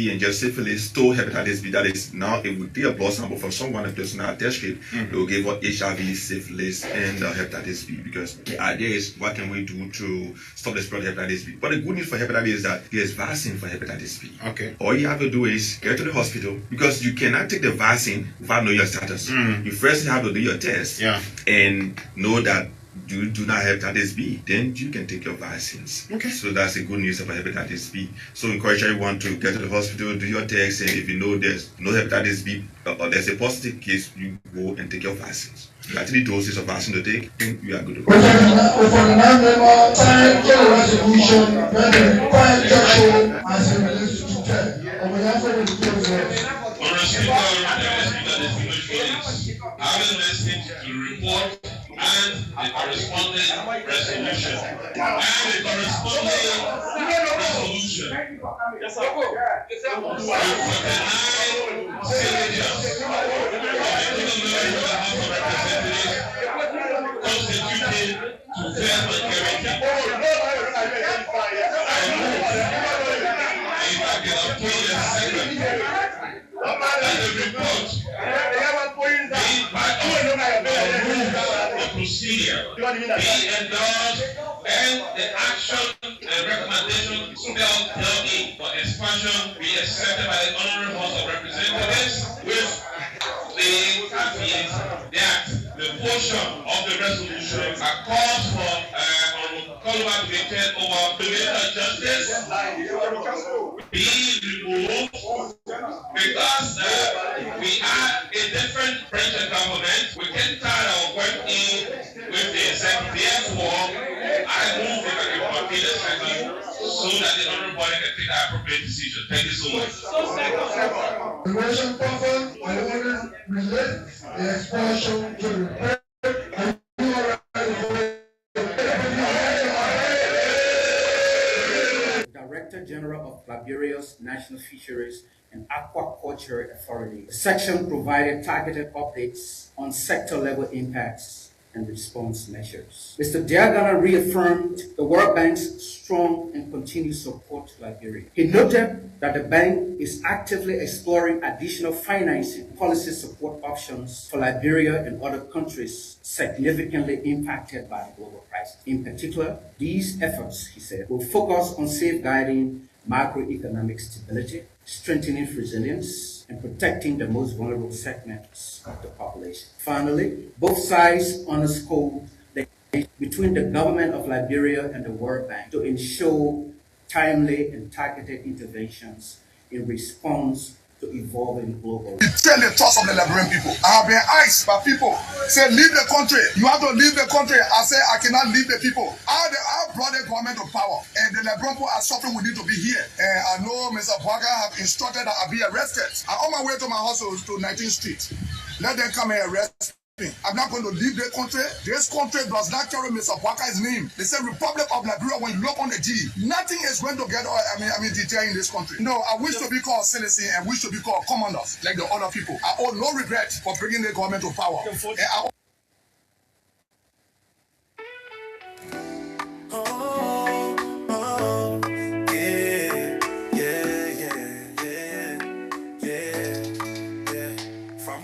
B and just syphilis to hepatitis B. That is, now it would be a blood sample from someone, a person at test strip, they will give us HIV, syphilis, and hepatitis B, because the idea is, what can we do to stop the spread of hepatitis B? But the good news for hepatitis B is that there's vaccine for hepatitis B. Okay. All you have to do is get to the hospital, because you cannot take the vaccine without knowing your status. You first have to do your test and know that you do not have hepatitis B, then you can take your vaccines. Okay. So that's the good news about hepatitis B. So encourage everyone to get to the hospital, do your test, and if you know there's no hepatitis B or there's a positive case, you go and take your vaccines. You have 3 doses of vaccine to take, then you are good to go. And the corresponding resolution. Yes, sir. Constituted to fair majority. If I can obtain a second, and the report being part of the procedure being endorsed, and the action and recommendation spelled therein for expansion be accepted by the Honorable House of Representatives with the caveat that the portion of the resolution that calls for Columbus to be turned over to the Minister of Justice be removed, because we are a different branch of government. We can tie our work in with the executive. Therefore, I move if I can complete a second so that the honorable body can take the appropriate decision. Thank you so much. The motion purpose, I want to relate the expansion to the report. Director General of Liberia's National Fisheries and Aquaculture Authority. The section provided targeted updates on sector-level impacts and response measures. Mr. Diagana reaffirmed the World Bank's strong and continued support to Liberia. He noted that the bank is actively exploring additional financing policy support options for Liberia and other countries significantly impacted by the global crisis. In particular, these efforts, he said, will focus on safeguarding macroeconomic stability, strengthening resilience, and protecting the most vulnerable segments of the population. Finally, both sides underscored the link between the government of Liberia and the World Bank to ensure timely and targeted interventions in response to evolving global. Tell the thoughts of the Liberian people. I have been asked by people, say, leave the country. You have to leave the country. I say, I cannot leave the people. I brought the government to power, and the Liberian people are suffering. We need to be here. And I know Mr. Bwaga have instructed that I be arrested. I'm on my way to my house to 19th Street. Let them come and arrest me. I'm not going to leave the country. This country does not carry Mr. Bwaga's name. They say Republic of Liberia. When you look on the G, nothing is going to get detail in this country. No, I wish to be called citizen and wish to be called commanders like the other people. I owe no regret for bringing the government to power.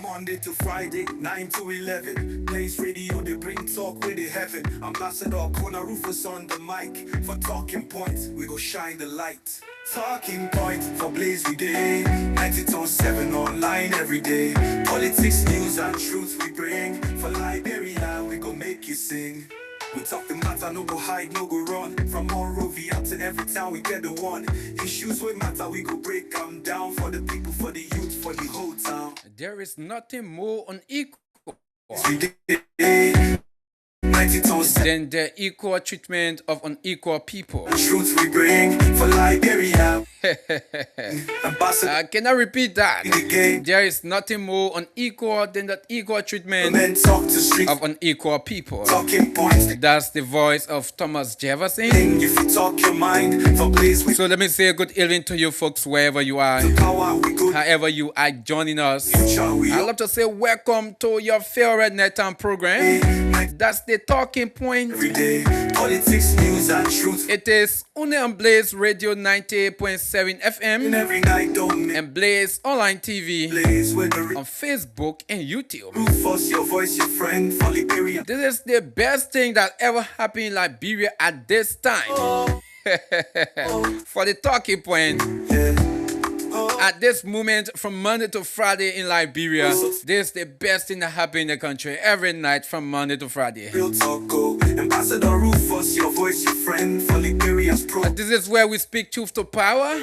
Monday to Friday, 9 to 11. Place radio, they bring talk with the heaven. Ambassador KONAH RUFUS on the mic. For talking points, we go shine the light. Talking point for Blaze we day. 90.7 online every day. Politics, news and truth we bring. For Liberia, we go make you sing. We talk the matter, no go hide, no go run. From Monrovia to every town we get the one. Issues we matter, we go break them down. For the people, for the youth, for the whole town. There is nothing more unequal than the equal treatment of unequal people. Truth we bring for Liberia. Can I repeat that? There is nothing more unequal than that equal treatment of unequal people. That's the voice of Thomas Jefferson. If you talk your mind for Blaze. So let me say a good evening to you folks wherever you are, however you are joining us. I'd love to say welcome to your favorite nighttime program. That's the talking point. Every day, politics, news, and truth. It is only on Blaze Radio 98.7 FM. And every night, don't miss. And Blaze Online TV Blaze with the on Facebook and YouTube. Rufus, your voice, your friend for Liberia. This is the best thing that ever happened in Liberia at this time. For the talking point. At this moment, from Monday to Friday in Liberia, this is the best thing that happened in the country every night from Monday to Friday. Real talk, go. Ambassador Rufus, your voice, your friend for Liberia's pro. This is where we speak truth to power.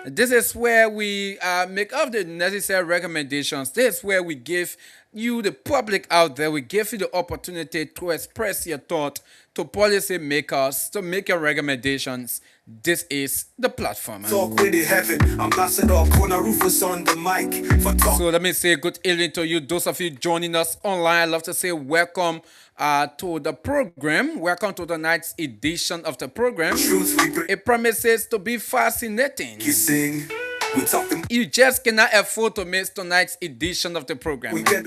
This is where we make up the necessary recommendations. This is where we give you, the public out there, we give you the opportunity to express your thought to policy makers, to make your recommendations. This is the platform. Talk with the heaven. Ambassador KONAH Rufus on the mic for talk. So let me say good evening to you, those of you joining us online. I'd love to say welcome to the program. Welcome to tonight's edition of the program. Truth we bring. It promises to be fascinating. You sing. We talk them. You just cannot afford to miss tonight's edition of the program. We get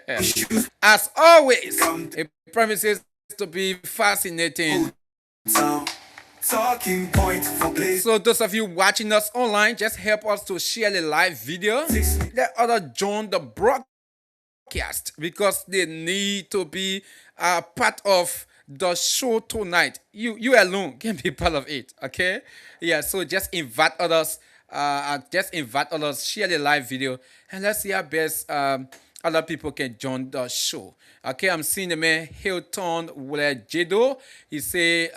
issues. As always, it promises to be fascinating. Talking point for Blaze. So those of you watching us online, just help us to share the live video. Let others join the broadcast because they need to be part of the show tonight. You alone can be part of it, okay? Yeah, so just invite others. Share the live video, and let's see how best other people can join the show. Okay, I'm seeing the man Hilton Jedo. He say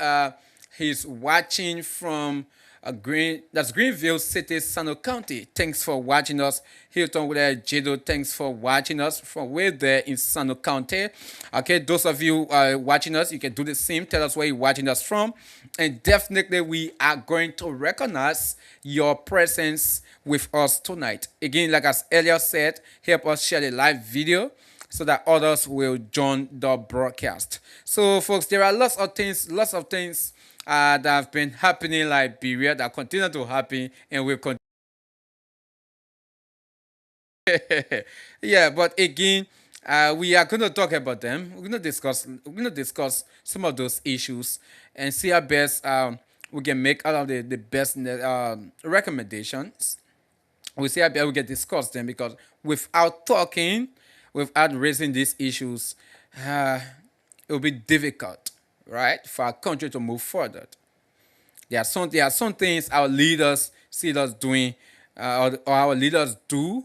he's watching from Greenville City, Sano County. Thanks for watching us, Hilton Jedo. Thanks for watching us from way there in Sano County. Okay, those of you watching us, you can do the same. Tell us where you're watching us from, and definitely we are going to recognize your presence with us tonight. Again, like as earlier said, help us share the live video so that others will join the broadcast. So, folks, there are lots of things that have been happening in Liberia that continue to happen and will continue. Yeah, but again, we are going to talk about them. We're going to discuss some of those issues and see how best we can make out of the best recommendations. We see how best we can discuss them, because without talking, without raising these issues, it will be difficult, right, for our country to move forward. There are some things our leaders see us doing, or our leaders do.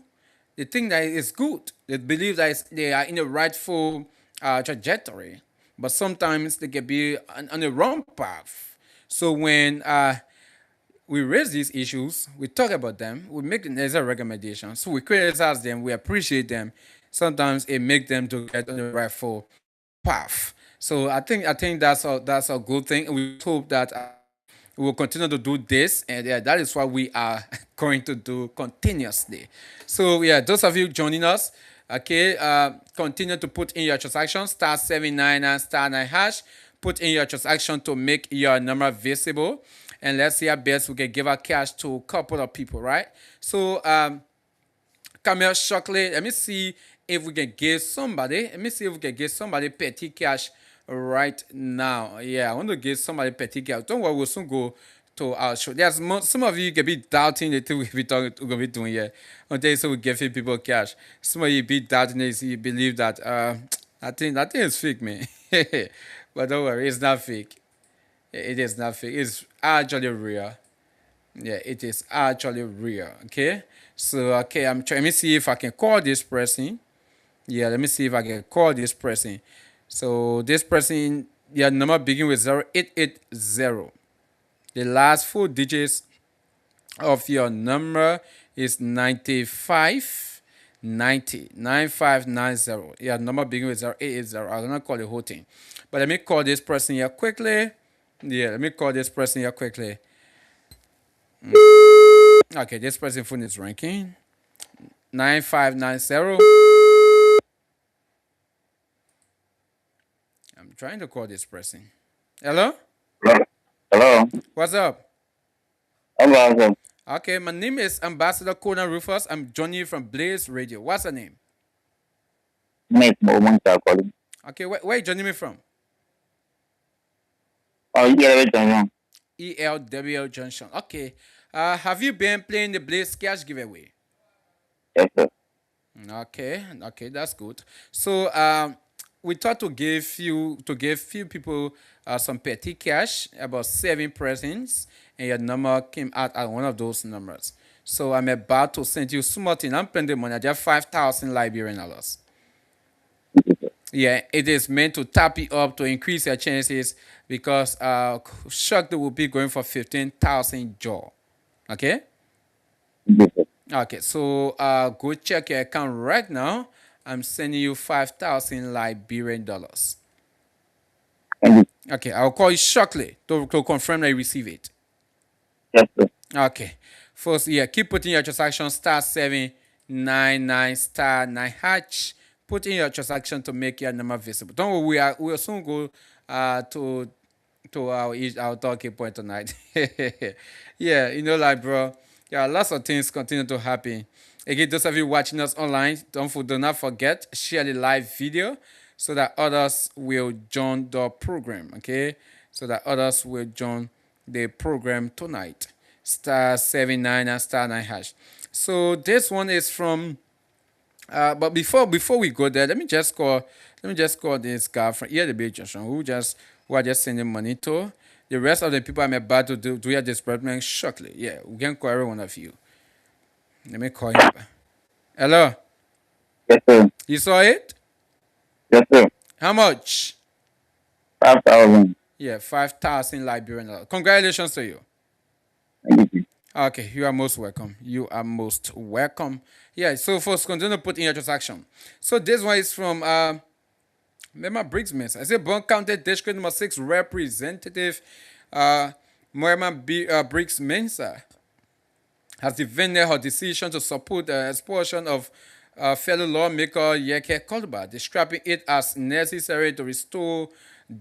They think that it's good. They believe that they are in the rightful trajectory, but sometimes they can be on the wrong path. So when we raise these issues, we talk about them, we make the necessary recommendations, so we criticize them, we appreciate them. Sometimes it makes them to get on the rightful path. So I think that's a good thing. We hope that we will continue to do this, and that is what we are going to do continuously. So yeah, those of you joining us, okay, continue to put in your transaction, star 799 star 9 hash. Put in your transaction to make your number visible, and let's see how best we can give our cash to a couple of people, right? So come here shortly. Let me see if we can give somebody. Petty cash right now. Yeah, I want to give somebody petty cash. Don't worry, we'll soon go to our show. There's some of you can be doubting the thing we're going to be doing here. Until so we give people cash. Some of you be doubting it. You believe that I think it's fake, man. But don't worry, it's not fake. It is not fake. It's actually real. Yeah, it is actually real. Okay. So okay, I'm trying. Let me see if I can call this person. Yeah, let me see if I can call this person. So this person, your number begin with 0880. The last 4 digits of your number is 9590. 9590. Your number begin with 0880. I'm gonna call the whole thing. But let me call this person here quickly. Yeah, let me call this person here quickly. Okay, this person's phone is ringing. 9590. I'm trying to call this person. Hello? Hello. What's up? Hello. Okay, my name is Ambassador KONAH Rufus. I'm joining you from Blaze Radio. What's your name? Mate, Momon calling. Okay, where are you joining me from? Oh, you get everything wrong. ELW Junction. Okay. Have you been playing the Blaze Cash giveaway? Yes, sir. Okay, okay, that's good. So we thought to give few people some petty cash, about 7 presents, and your number came out at one of those numbers. So I'm about to send you something. I'm playing the money, just 5,000 Liberian dollars. Yeah, it is meant to tap you up to increase your chances because Shark will be going for 15,000 jaw. Okay. Yes, sir. Okay, so go check your account right now. I'm sending you 5,000 Liberian dollars. Thank you. Okay, I'll call you shortly to confirm that you receive it. Yes, sir. Okay, first, yeah, keep putting your transaction *799 *9#. Put in your transaction to make your number visible. Don't worry, we'll soon go to our talking point tonight. Yeah, like, bro, yeah, lots of things continue to happen. Again, those of you watching us online, do not forget, share the live video so that others will join the program. Okay, so that others will join the program tonight. *79 and *9#. So this one is from but before we go there, let me just call this guy from here the Bay Junction who are just sending money to. The rest of the people I'm about to do your disbursement shortly. Yeah, we can call every one of you. Let me call him. Hello, Yes, sir. you saw it? Yes, sir. How much? 5,000. Yeah, 5,000 Liberian dollars. Congratulations to you. Thank you. Okay, you are most welcome. You are most welcome. Yeah, so first continue to put in your transaction. So this one is from Mema Briggs Mensa. I say Bon County District number 6 Representative Briggs Mensa has defended her decision to support the expulsion of fellow lawmaker Yeke Kolba, describing it as necessary to restore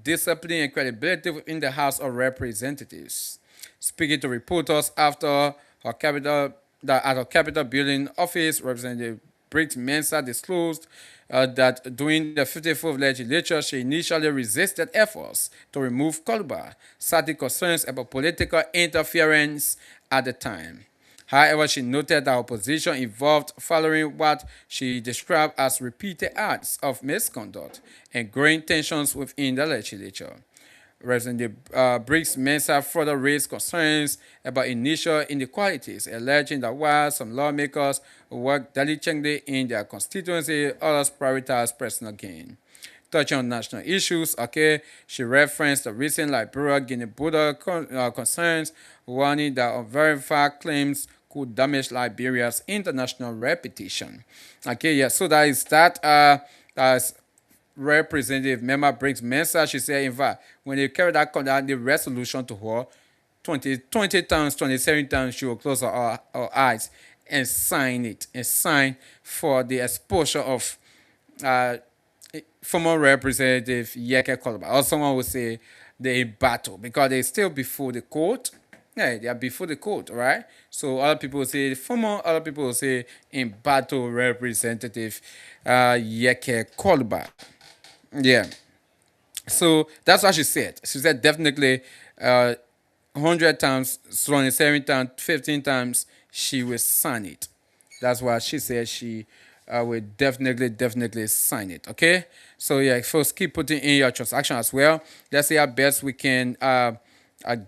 discipline and credibility within the House of Representatives. Speaking to reporters after her at her Capitol building office, Representative Briggs Mensa disclosed that during the 54th legislature, she initially resisted efforts to remove Kolba, citing concerns about political interference at the time. However, she noted that opposition evolved following what she described as repeated acts of misconduct and growing tensions within the legislature. Representative Briggs Mensa further raised concerns about initial inequalities, alleging that while some lawmakers work diligently in their constituency, others prioritize personal gain. Touching on national issues, okay, she referenced the recent Liberia-Guinea border concerns, warning that unverified claims could damage Liberia's international reputation. Okay, yeah, so that is that. That's Representative Mema Briggs Mensa. She said, in fact, when they carried out the resolution to her, 20 times, 27 times, she will close her eyes and sign it, and sign for the exposure of former Representative Yeke Kolba. Or someone would say they're in battle because they're still before the court. Yeah, they are before the court, right? So other people will say former, other people will say in battle Representative Yeke Kolba. Yeah. So that's what she said. She said definitely 100 times, 27 times, 15 times, she will sign it. That's why she said she will definitely sign it. Okay? So yeah, first keep putting in your transaction as well. Let's see how best we can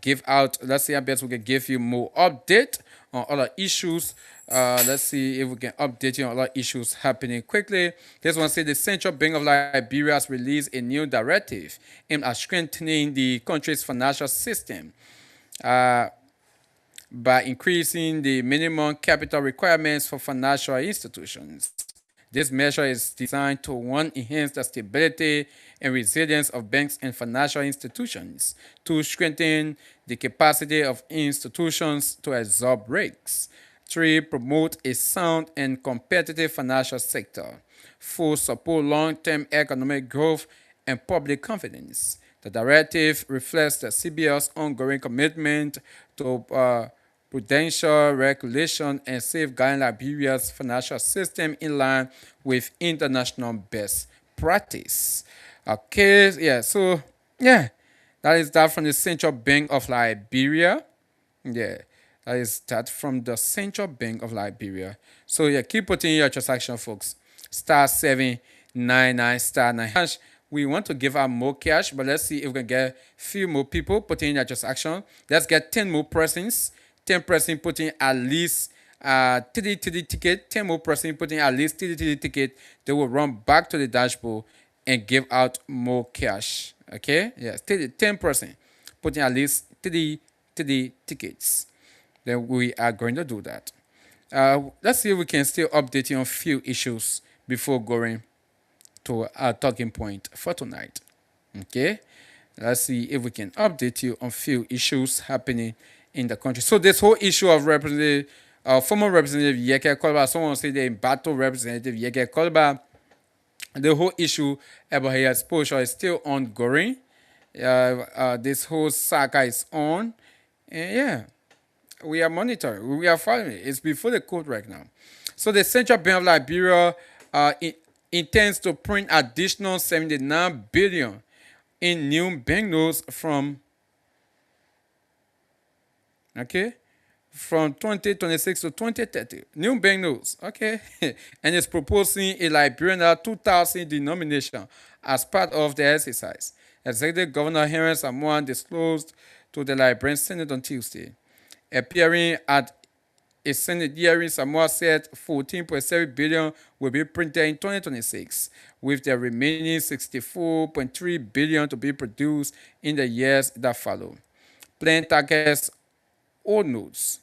give out. Let's see how best we can give you more update on other issues. Let's see if we can update you on other issues happening quickly. This one says the Central Bank of Liberia has released a new directive aimed at strengthening the country's financial system by increasing the minimum capital requirements for financial institutions. This measure is designed to, one, enhance the stability and resilience of banks and financial institutions, to strengthen the capacity of institutions to absorb risks, 3, promote a sound and competitive financial sector, 4, support long-term economic growth and public confidence. The directive reflects the CBL's ongoing commitment to prudential regulation and safeguarding Liberia's financial system in line with international best practice. Okay, yeah, so yeah, That is that from the Central Bank of Liberia. Yeah, that is that from the Central Bank of Liberia. So yeah, keep putting in your transaction, folks. *799 *9 hash. We want to give out more cash, but let's see if we can get a few more people putting in their transaction. Let's get 10 more persons. 10 persons putting at least 30 ticket. 10 more persons putting at least 30 ticket. They will run back to the dashboard and give out more cash. Okay, yes, 10% putting at least 30 tickets. Then we are going to do that. Let's see if we can still update you on a few issues before going to our talking point for tonight. Okay, let's see if we can update you on a few issues happening in the country. So this whole issue of representative, former representative Yeke Kolba, someone say the battle representative Yeke Kolba, the whole issue about his exposure is still ongoing. This whole saga is on, and yeah, we are monitoring, we are following it. It's before the court right now. So the Central Bank of Liberia intends to print additional 79 billion in new banknotes from 2026 to 2030. New banknotes, okay? And it's proposing a Liberian 2000 denomination as part of the exercise. Executive Governor Henry Samoan disclosed to the Liberian Senate on Tuesday. Appearing at a Senate hearing, Samoa said 14.7 billion will be printed in 2026, with the remaining 64.3 billion to be produced in the years that follow. Plain targets old notes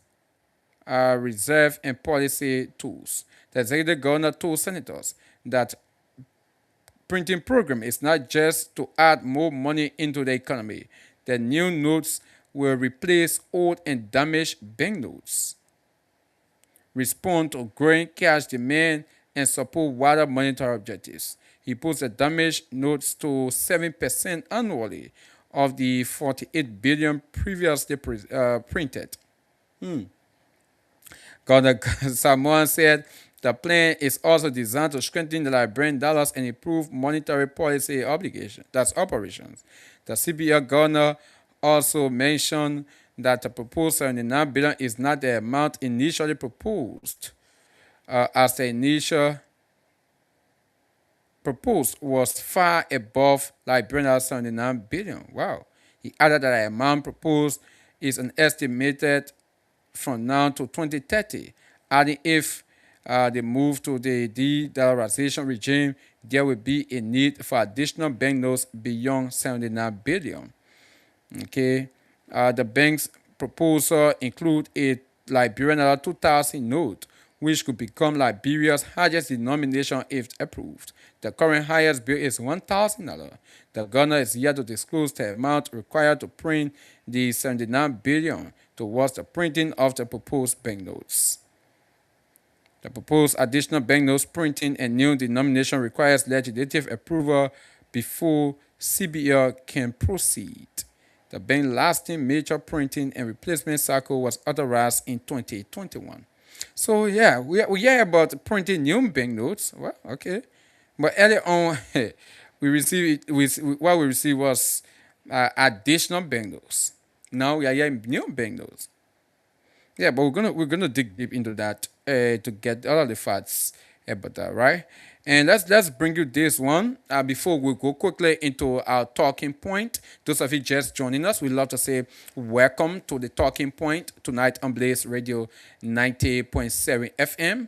are reserve and policy tools. The executive governor told senators that printing program is not just to add more money into the economy. The new notes will replace old and damaged banknotes, respond to growing cash demand, and support wider monetary objectives. He puts the damaged notes to 7% annually of the 48 billion previously printed. Governor Samoan said the plan is also designed to strengthen the Liberian dollars and improve monetary policy obligations. That's operations. The CBL governor also mentioned that the proposed 79 billion is not the amount initially proposed, as the initial proposed was far above Liberian 79 billion. Wow. He added that the amount proposed is an estimated from now to 2030, adding if they move to the de-dollarization regime, there will be a need for additional banknotes beyond 79 billion. Okay, the bank's proposal include a Liberian 2000 note, which could become Liberia's highest denomination if approved. The current highest bill is $1,000. The governor is yet to disclose the amount required to print the 79 billion towards the printing of the proposed banknotes. The proposed additional banknotes printing and new denomination requires legislative approval before CBL can proceed. The bank's lasting major printing and replacement cycle was authorized in 2021. So yeah, we hear about printing new banknotes. Well, okay, but earlier on, we received what we received was additional banknotes. Now we are hearing new banknotes. Yeah, but we're gonna dig deep into that to get all of the facts about that, right? And let's bring you this one before we go quickly into our talking point. Those of you just joining us, we'd love to say welcome to the talking point tonight on Blaze Radio 90.7 FM.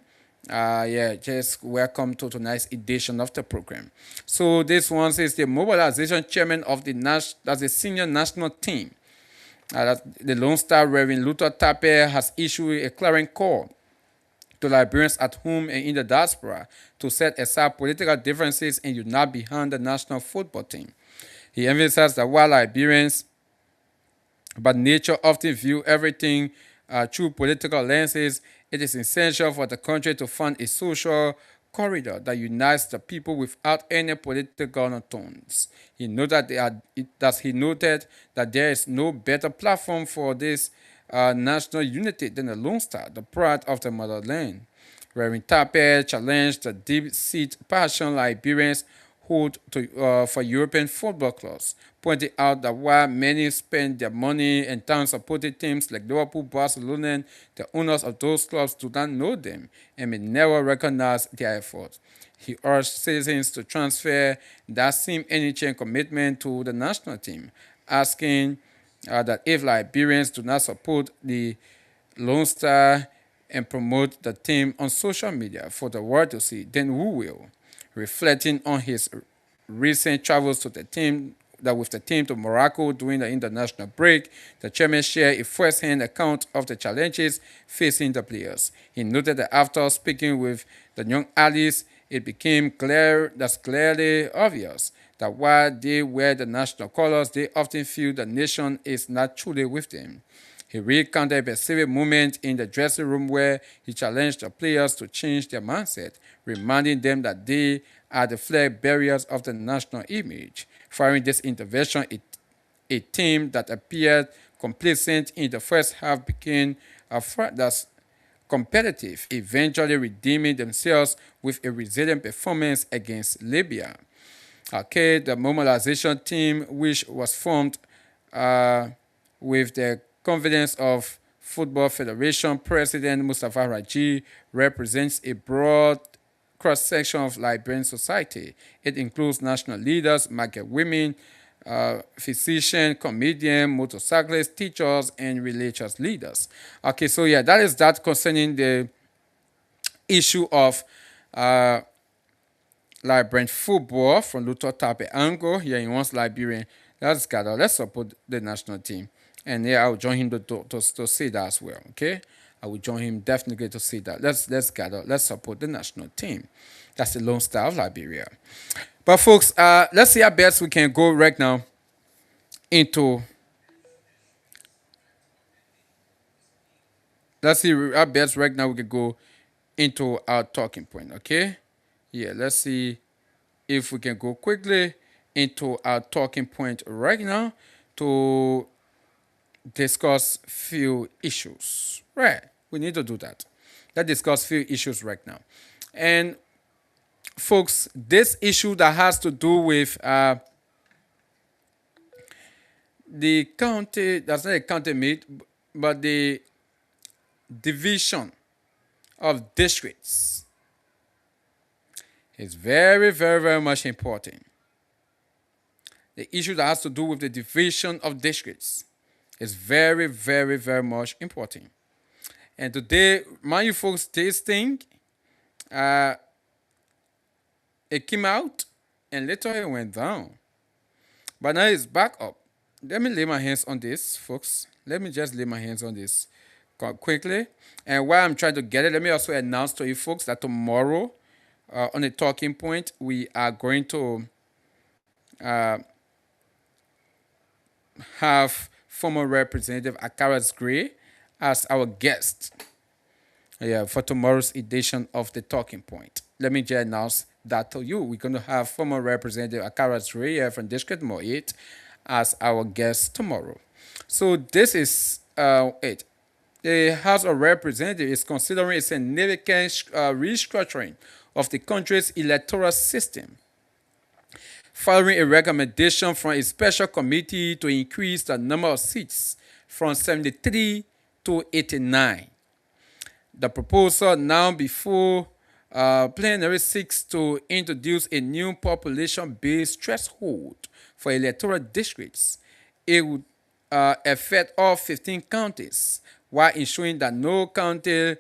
Just welcome to tonight's edition of the program. So this one says the mobilization chairman of the senior national team. The Lone Star Reverend Luther Tape has issued a clarion call to Liberians at home and in the diaspora to set aside political differences and unite behind the national football team. He emphasized that while Liberians by nature often view everything through political lenses, it is essential for the country to find a social corridor that unites the people without any political undertones. He noted that there is no better platform for this national unity than the Lone Star, the pride of the motherland. Reverend Tape challenged the deep-seated passion Liberians hold for European football clubs, pointing out that while many spend their money and time supporting teams like Liverpool, Barcelona, the owners of those clubs do not know them and may never recognize their efforts. He urged citizens to transfer that same energy and commitment to the national team, asking that if Liberians do not support the Lone Star and promote the team on social media for the world to see, then who will? Reflecting on his recent travels with the team to Morocco during the international break, the chairman shared a first-hand account of the challenges facing the players. He noted that after speaking with the young athletes, it became clearly obvious that while they wear the national colors, they often feel the nation is not truly with them. He recounted a specific moment in the dressing room where he challenged the players to change their mindset, reminding them that they are the flag bearers of the national image. Following this intervention, a team that appeared complacent in the first half became thus competitive, eventually redeeming themselves with a resilient performance against Libya. Okay, the mobilization team, which was formed with the confidence of Football Federation President Mustafa Raji, represents a broad cross-section of Liberian society. It includes national leaders, market women, physicians, comedians, motorcyclists, teachers, and religious leaders. Okay, so yeah, that is that concerning the issue of Liberian football from Luther type angle. Here in once Liberian, let's gather, let's support the national team. And yeah, I will join him to say that as well. Okay, I will join him definitely to say that. Let's gather, let's support the national team. That's the Lone Star of Liberia. But folks, let's see how best we can go right now into. Let's see how best right now we can go into our talking point. Okay, yeah, let's see if we can go quickly into our talking point right now to discuss few issues. Right, we need to do that. Let's discuss few issues right now. And folks, this issue that has to do with the county, that's not a county meet, but the division of districts is very, very, very much important. The issue that has to do with the division of districts is very, very, very much important. And today, mind you folks, this thing, it came out and later it went down. But now it's back up. Let me lay my hands on this, folks. Let me just lay my hands on this quickly. And while I'm trying to get it, let me also announce to you folks that tomorrow, on the talking point, we are going to have former Representative Akaras Gray as our guest, for tomorrow's edition of the Talking Point. Let me just announce that to you. We're going to have former Representative Akaras Gray from District Mo 8 as our guest tomorrow. So this is it. The House of Representatives is considering a significant restructuring of the country's electoral system, following a recommendation from a special committee to increase the number of seats from 73 to 89. The proposal now before plenary seeks to introduce a new population-based threshold for electoral districts. It would affect all 15 counties while ensuring that no county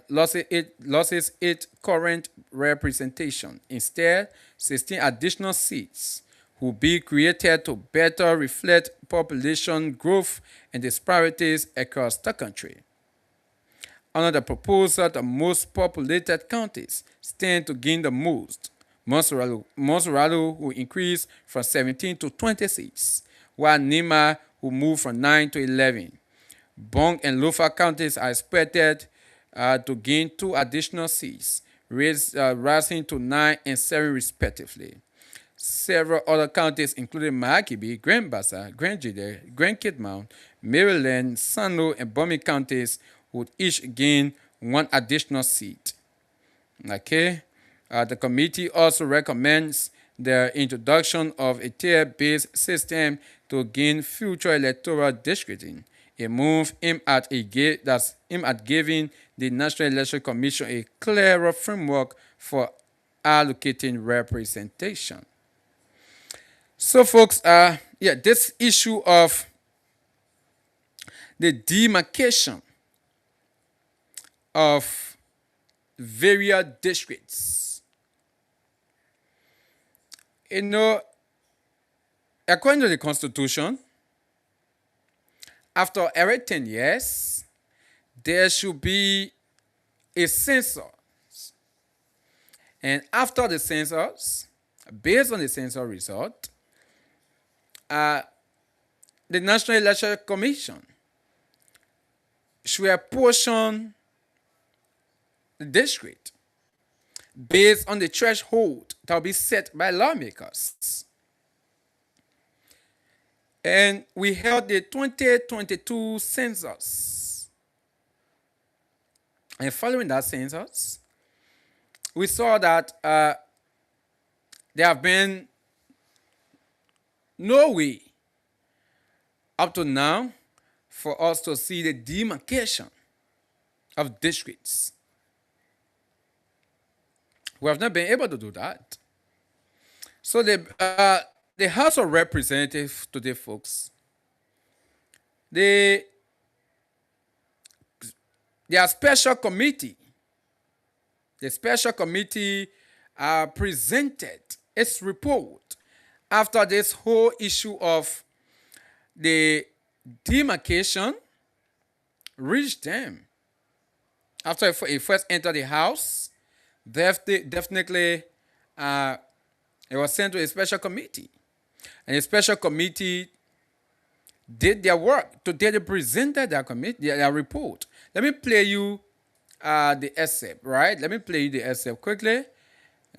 loses its current representation. Instead, 16 additional seats will be created to better reflect population growth and disparities across the country. Under the proposal, the most populated counties stand to gain the most. Monserrado will increase from 17 to 20 seats, while Nima will move from 9 to 11. Bong and Lofa counties are expected to gain 2 additional seats, rising to 9 and 7 respectively. Several other counties, including Mahakibi, Grand Bassa, Grand Jide, Grand Kidmount, Maryland, Sano, and Bomi counties would each gain 1 additional seat. Okay. The committee also recommends the introduction of a tier-based system to gain future electoral districting, a move aimed at giving the National Election Commission a clearer framework for allocating representation. So, folks, this issue of the demarcation of various districts, according to the Constitution, after every 10 years, there should be a census. And after the census, based on the census result, the National Election Commission should apportion the district based on the threshold that will be set by lawmakers. And we held the 2022 census. And following that census, we saw that there have been no way up to now for us to see the demarcation of districts. We have not been able to do that. So the House of Representatives today, folks, their special committee, presented its report after this whole issue of the demarcation reached them. After it first entered the House, definitely it was sent to a special committee. And the special committee did their work. Today they presented their report. Let me play you the excerpt, right? Let me play you the excerpt quickly.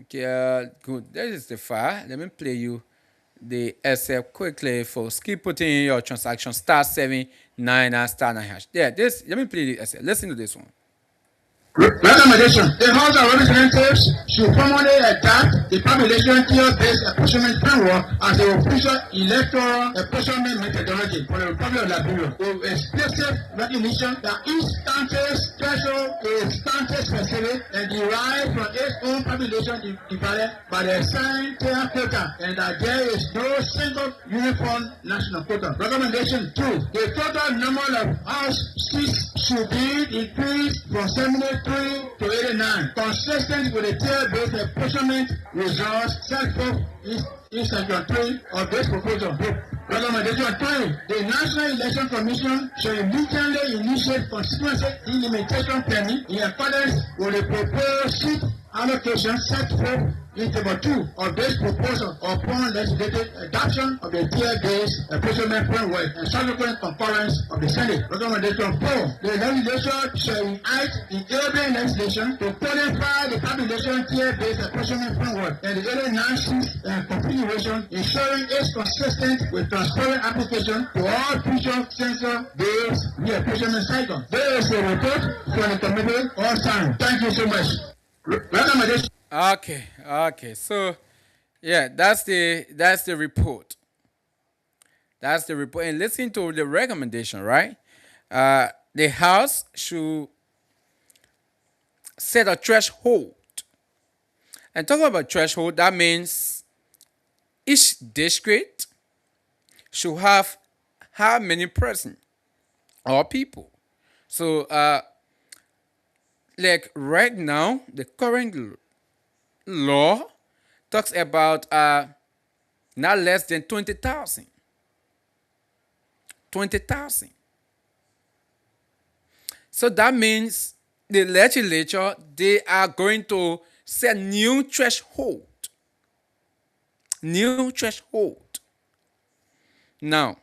Okay, good. That is the file. Let me play you the excerpt quickly, folks. Keep putting in your transaction *799 and *9#. Yeah, let me play the excerpt. Listen to this one. Recommendation: the House of Representatives should formally adopt the population tier-based apportionment framework as a official electoral apportionment methodology for the Republic of Liberia, with explicit recognition that each county's threshold is county-specific and derived from its own population divided by the assigned tier quota, and that there is no single uniform national quota. Recommendation 2: the total number of House seats should be increased from 73 to 89, consistent with the tier-based apportionment results set forth in Section 3 of this proposal. Recommendation 3: the National Election Commission shall immediately initiate constituency delimitation planning in accordance with the proposed seat allocation set forth in Table 2 of this proposal upon legislative adoption of the tier-based apportionment framework and subsequent concurrence of the Senate. Recommendation 4: the legislature shall enact enabling legislation to codify the population tier-based apportionment framework and the 89 seats and configuration, ensuring it's consistent with transparent application to all future census-based reapportionment cycles. There is a report from the committee on time. Thank you so much. Recommendation. Okay. So, yeah, that's the report. That's the report. And listen to the recommendation, right? The House should set a threshold. And talking about threshold, that means each district should have how many persons or people. So, like right now, the current law talks about not less than 20,000. 20,000. So that means the legislature, they are going to set new threshold. New threshold. Now,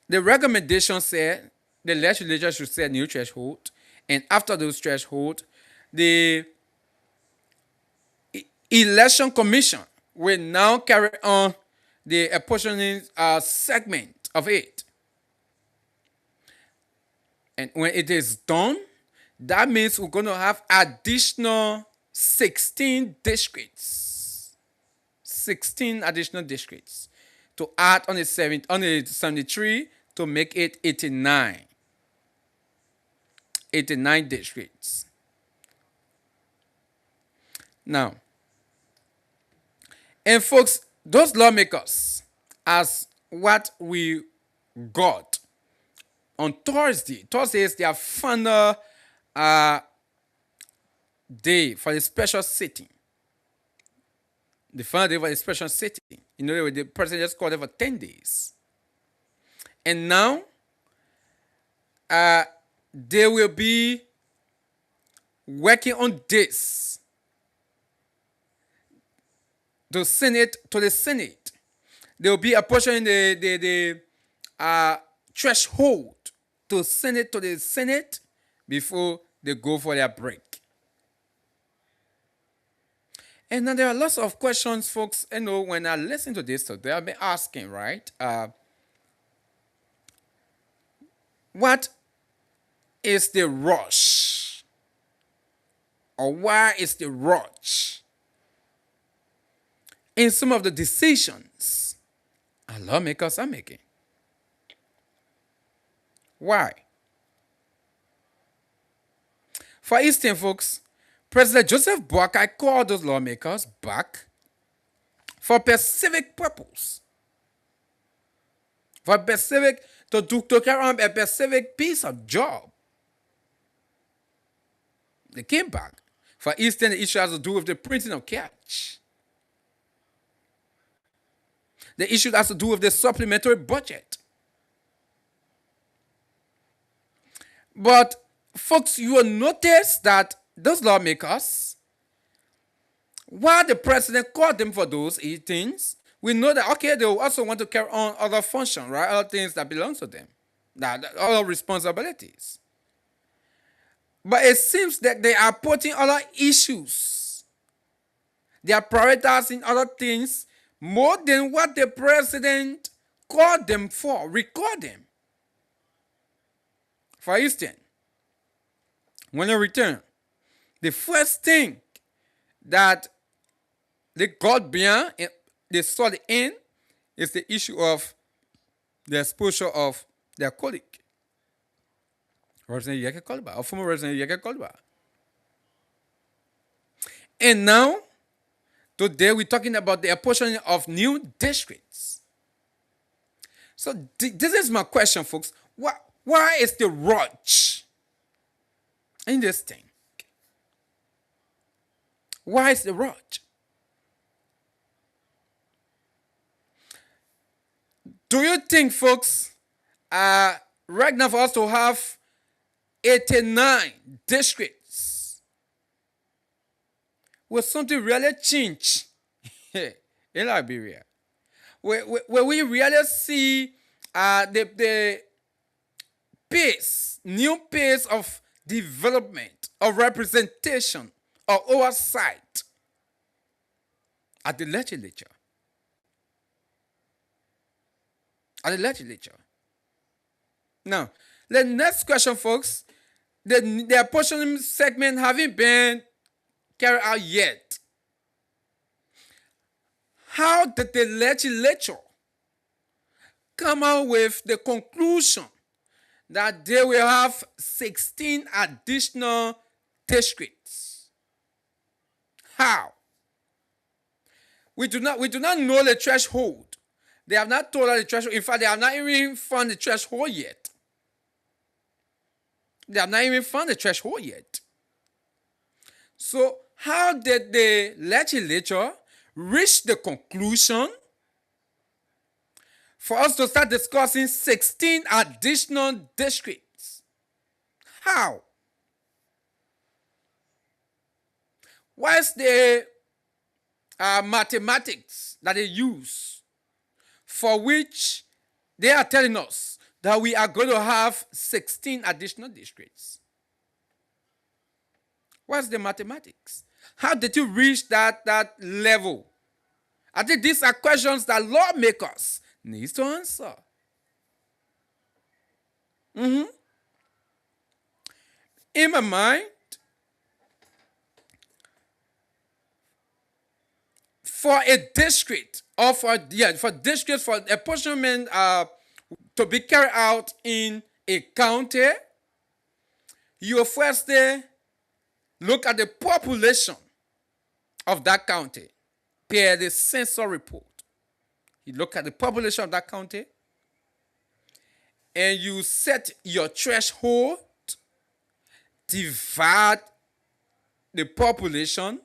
the recommendation said the legislature should set new threshold, and after those thresholds, the Election Commission will now carry on the apportioning segment of it. And when it is done, that means we're going to have additional 16 districts. 16 additional districts to add on the 73 to make it 89. 89 districts. Now, and folks, those lawmakers, as what we got on Thursday. Thursday is their final day for the special sitting. The final day for the special sitting. You know, the president just called it for 10 days. And now, they will be working on this to the Senate. They will be approaching the threshold to the Senate before they go for their break. And now there are lots of questions, folks. You know, when I listen to this, so they have been asking, right? What is the rush? Or why is the rush in some of the decisions our lawmakers are making? Why? For instance, folks, President Joseph Boakai called those lawmakers back for a specific purpose. For a specific, to carry on a specific piece of job. They came back. For instance, the issue has to do with the printing of cash. The issue has to do with the supplementary budget. But, folks, you will notice that those lawmakers, while the president called them for those things, we know that, okay, they will also want to carry on other functions, right? Other things that belong to them, other responsibilities. But it seems that they are putting other issues. They are prioritizing other things more than what the president called them for, record them. For instance, when they return, the first thing that they got beyond, they saw the end, is the issue of the exposure of their colleague, Representative Yeke Kolba, or former Representative Yeke Kolba. And now, today we're talking about the apportioning of new districts. So this is my question, folks. Why is the rush in this thing? Why is the rush? Do you think, folks, right now for us to have 89 districts, will something really change in Liberia? Will we really see the pace, new pace of development, of representation, or oversight at the legislature? At the legislature. Now, the next question, folks, the apportionment segment haven't been carried out yet. How did the legislature come out with the conclusion that they will have 16 additional districts? How? We do not know the threshold. They have not told us the threshold. In fact, they have not even found the threshold yet. They have not even found the threshold yet. So, how did the legislature reach the conclusion for us to start discussing 16 additional districts? How? What is the mathematics that they use for which they are telling us that we are going to have 16 additional districts? What's the mathematics? How did you reach that level? I think these are questions that lawmakers need to answer. In my mind, for a district or for districts for apportionment to be carried out in a county, you first look at the population of that county per the census report. You look at the population of that county and you set your threshold, divide the population,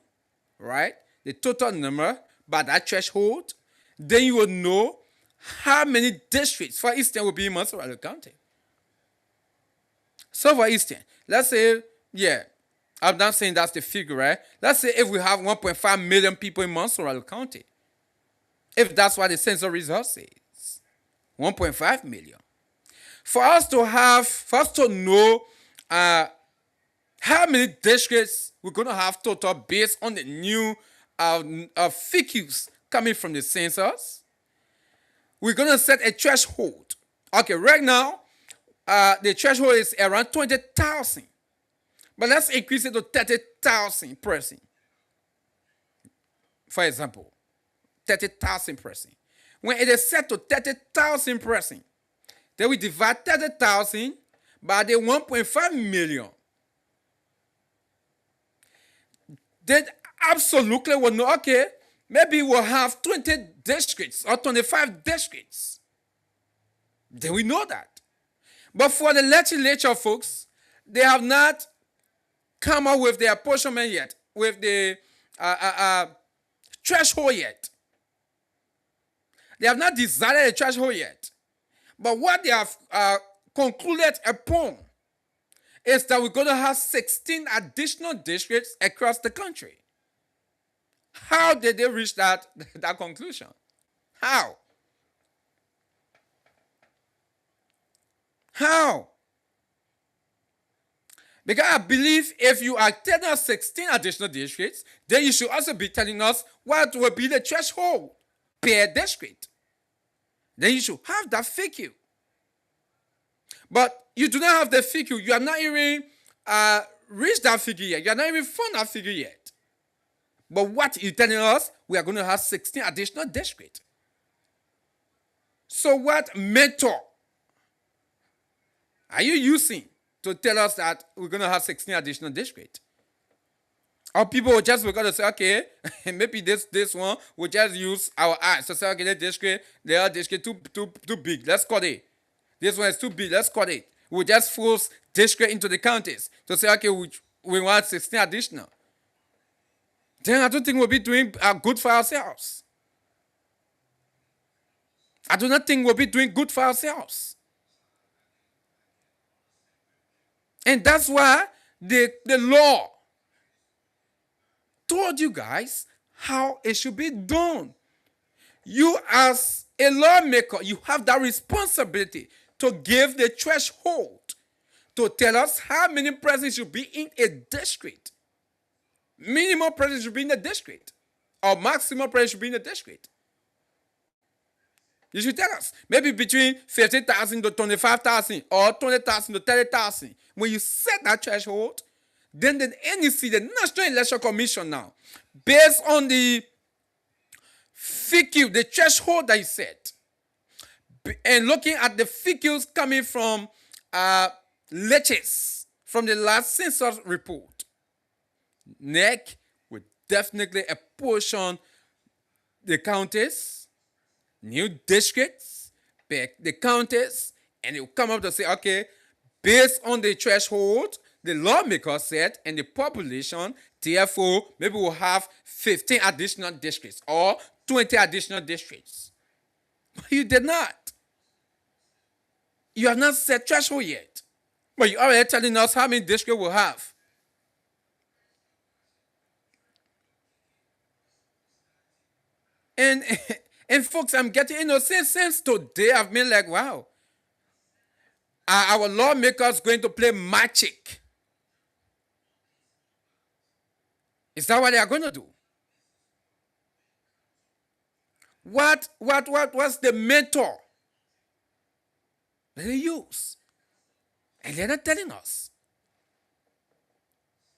right? The total number by that threshold. Then you will know how many districts, for instance, will be in Montserrat County. So for instance, let's say, I'm not saying that's the figure, right? Let's say if we have 1.5 million people in Montserrat County, if that's what the census result says, 1.5 million. For us to know how many districts we're going to have total based on the new figures coming from the census, we're going to set a threshold. Okay, right now, the threshold is around 20,000. But let's increase it to 30,000 person. For example, 30,000 person. When it is set to 30,000 person, then we divide 30,000 by the 1.5 million. Then absolutely we'll know, okay, maybe we'll have 20 districts or 25 districts. Then we know that. But for the legislature, folks, they have not come up with the apportionment yet, with the threshold yet. They have not decided a threshold yet. But what they have concluded upon is that we're going to have 16 additional districts across the country. How did they reach that conclusion? How? How? Because I believe if you are telling us 16 additional districts, then you should also be telling us what will be the threshold per district. Then you should have that figure. But you do not have the figure. You have not even reached that figure yet. You have not even found that figure yet. But what you're telling us, we are going to have 16 additional districts. So what method are you using to tell us that we're going to have 16 additional districts? Or people will just going to say, okay, maybe this one, we'll just use our eyes to say, okay, the other district too big. Let's cut it. This one is too big. Let's cut it. We'll just force district into the counties to say, okay, we want 16 additional. Then I don't think we'll be doing good for ourselves. I do not think we'll be doing good for ourselves. And that's why the law told you guys how it should be done. You as a lawmaker, you have that responsibility to give the threshold to tell us how many presidents should be in a district. Minimum president should be in the district. Or maximum president should be in the district. You should tell us. Maybe between 50,000 to 25,000 or 20,000 to 30,000. When you set that threshold, then the NEC, the National Election Commission now, based on the figure, the threshold that you set, and looking at the figures coming from lectures from the last census report, NEC would definitely apportion the counties, new districts, the counties, and it will come up to say, okay, based on the threshold the lawmaker said and the population, therefore, maybe we'll have 15 additional districts or 20 additional districts. But you did not. You have not set threshold yet. But you're already telling us how many districts we'll have. And folks, I'm getting since today I've been like, wow, are our lawmakers going to play magic? Is that what they are going to do? What's the method that they use? And they're not telling us.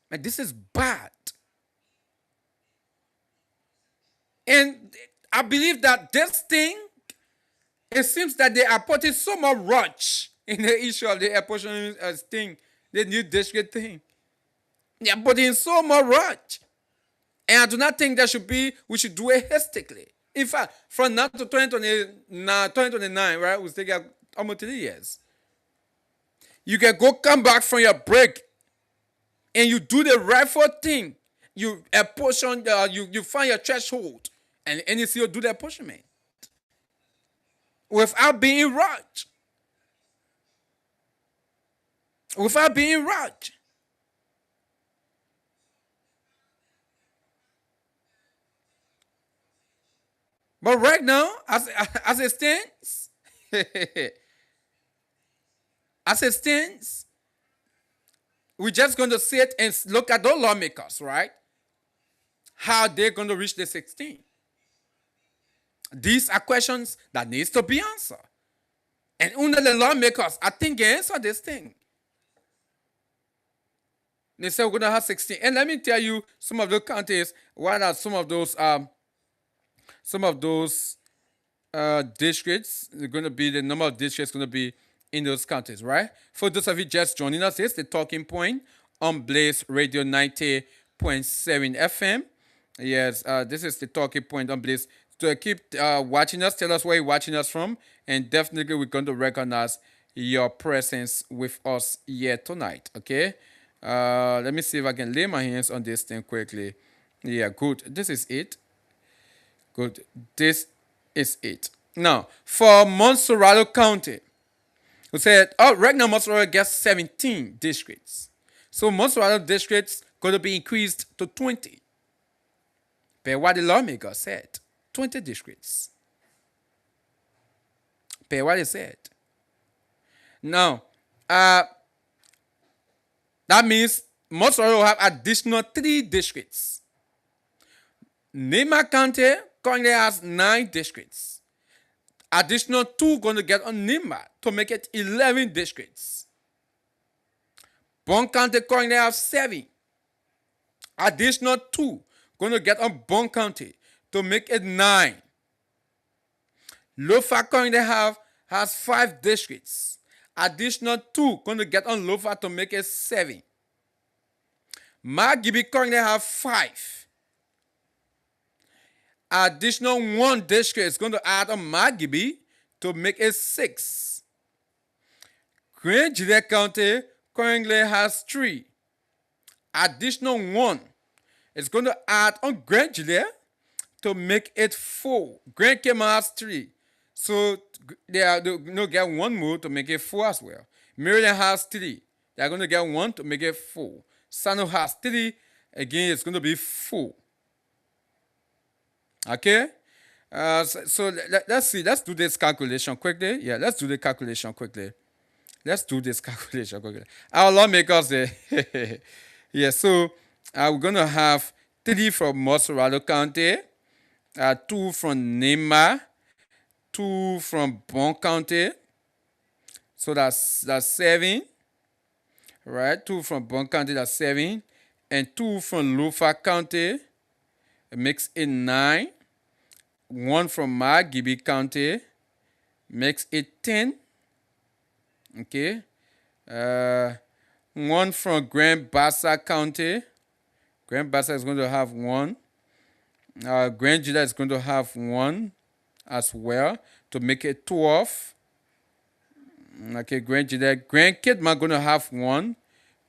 And this is bad. And I believe that this thing, it seems that they are putting so much rush in the issue of the apportionment thing, the new district thing. They are putting so much rush. And I do not think we should do it hastily. In fact, from now to 2029, right, we'll take almost 3 years. You can come back from your break and you do the rightful thing. You apportion, you find your threshold, and NEC will do the apportionment without being rushed. Without being rushed. But right now, as it stands, as it stands, we're just going to sit and look at those lawmakers, right? How they're going to reach the 16. These are questions that needs to be answered. And only the lawmakers, I think, can answer this thing. They say we're going to have 16. And let me tell you some of the counties, what are some of those districts, they're going to be, the number of districts going to be in those counties, right? For those of you just joining us, it's the Talking Point on Blaze Radio 90.7 FM. Yes, this is the Talking Point on Blaze. So keep watching us, tell us where you're watching us from, and definitely we're going to recognize your presence with us here tonight, okay? Let me see if I can lay my hands on this thing quickly. Yeah, good. This is it. Good. This is it. Now, for Montserrat County, we said, right now Montserrat gets 17 districts. So Montserrat districts going to be increased to 20. Per what the lawmaker said, 20 districts. Per what he said. Now, that means Montserrat will have additional 3 districts. Nema County currently has 9 districts. Additional 2 going to get on Nema to make it 11 districts. Bon County currently have 7. Additional 2 going to get on Bon County to make it 9. Lofa currently has 5 districts. Additional 2 going to get on Lofa to make it 7. Magibi currently have 5. Additional 1 district is going to add on Magibi to make it 6. Grand Juliet County currently has 3. Additional 1 is going to add on Grand Juliet to make it 4. Grand Cayman has 3. So they are going to get 1 more to make it 4 as well. Maryland has 3. They are going to get 1 to make it 4. Sano has 3. Again, it's going to be 4. Okay? So let's see. Let's do this calculation quickly. Yeah, let's do the calculation quickly. Let's do this calculation quickly. Our lawmakers, yeah, so we're going to have 3 from Montserrat County, 2 from Nema, 2 from Bon County. So that's 7. Right? 2 from Bon County, that's 7. And 2 from Lofa County. It makes it 9. 1 from Magibi County makes it 10. Okay. 1 from Grand Bassa County. Grand Bassa is going to have 1. Grand Juliet is going to have 1 as well to make it 12. Okay, Grand Juliet. Grand Kidman going to have 1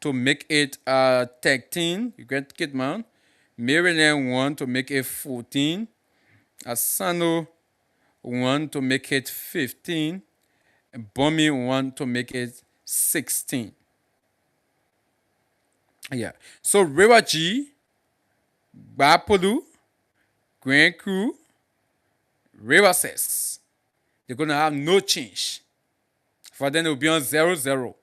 to make it 13. Grand Kidman. Maryland 1 to make it 14. Asano 1 to make it 15. And Bomi 1 to make it 16. Yeah. So River G, Bapolu, Grand Cru, River Cess, they're going to have no change. For them, they'll be on 0-0.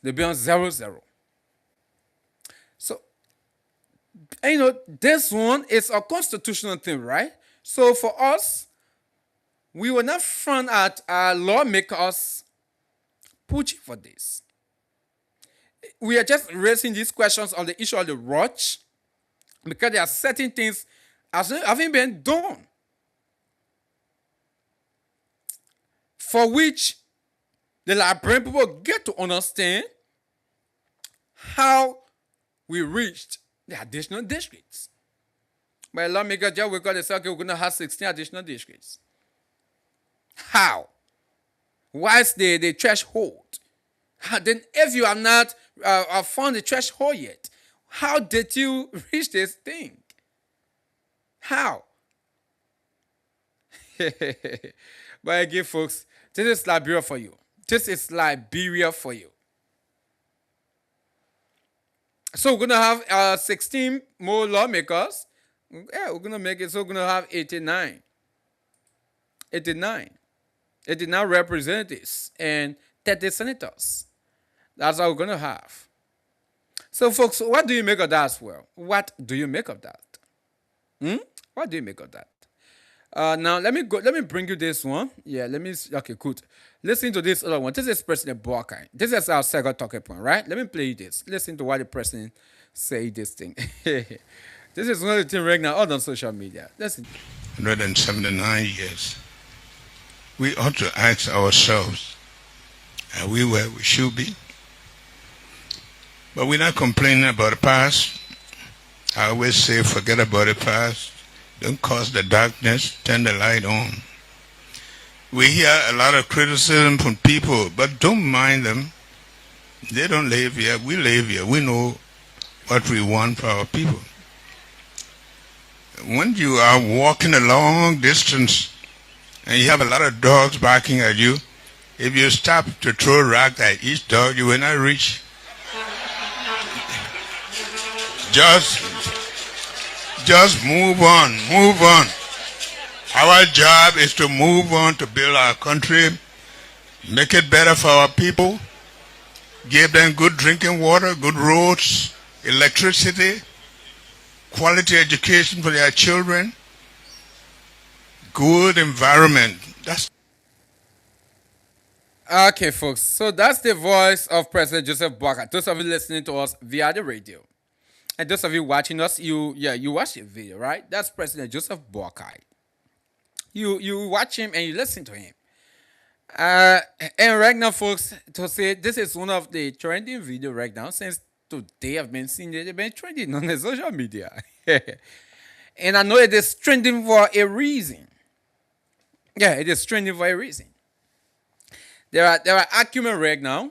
They'll be on 0-0. So, this one is a constitutional thing, right? So for us, we will not front at our lawmakers pushing for this. We are just raising these questions on the issue of the rush, because there are certain things haven't been done for which the Liberian people get to understand how we reached the additional districts. But lawmakers just wake up and say, okay, we're going to have 16 additional districts. How? What's the threshold? Then if you have not found the threshold yet, how did you reach this thing? How? But again, folks, this is Liberia for you. This is Liberia for you. So we're going to have 16 more lawmakers. Yeah, we're going to make it. So we're going to have 89. 89 representatives and 30 senators. That's what we're going to have. So, folks, what do you make of that as well? What do you make of that? What do you make of that? Now, let me bring you this one. Yeah, okay, good. Listen to this other one. This is President Boakai. This is our second talking point, right? Let me play you this. Listen to what the president say this thing. This is one of the things right now all on social media. Listen. 179 years. We ought to ask ourselves, are we where we should be? But we're not complaining about the past. I always say, forget about the past. Don't cause the darkness, turn the light on. We hear a lot of criticism from people, but don't mind them. They don't live here. We live here. We know what we want for our people. When you are walking a long distance and you have a lot of dogs barking at you, if you stop to throw a rock at each dog, you will not reach. Just move on, move on. Our job is to move on to build our country, make it better for our people, give them good drinking water, good roads, electricity, quality education for their children, good environment. That's Okay, folks. So that's the voice of President Joseph Boakai. Those of you listening to us via the radio, and those of you watching us, you watch the video, right? That's President Joseph Boakai. You watch him and you listen to him. And right now, folks, to say this is one of the trending video right now since today. I've been seeing they've been trending on the social media, and I know it is trending for a reason. Yeah, it is trending for a reason. There are arguments right now.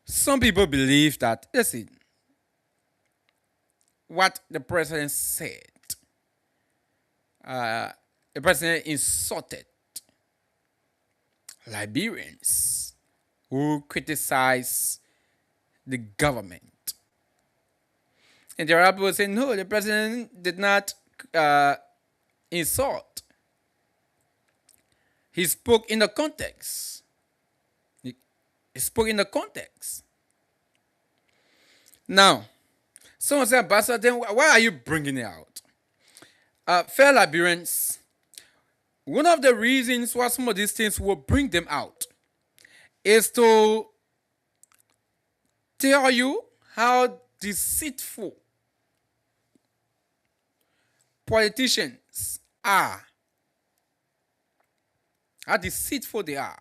Some people believe that, listen, what the president said, the president insulted Liberians who criticize the government. And there are people saying, no, the president did not insult. He spoke in the context. He spoke in the context. Now, someone said, Ambassador, then why are you bringing it out? Fair Liberians, one of the reasons why some of these things will bring them out is to tell you how deceitful politicians are. How deceitful they are.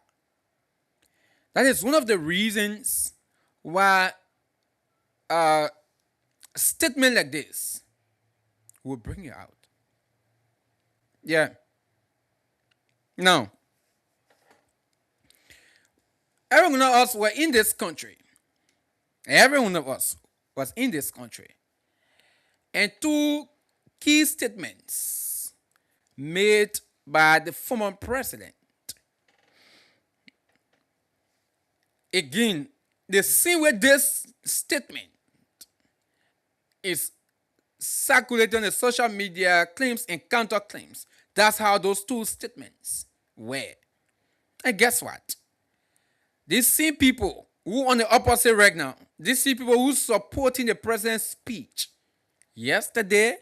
That is one of the reasons why a statement like this will bring you out. Yeah. Now, every one of us were in this country. Every one of us was in this country. And two key statements made by the former president. Again, the same way this statement is circulating on the social media, claims and counterclaims, that's how those two statements were. And guess what? These same people who on the opposite right now, these same people who supporting the president's speech, yesterday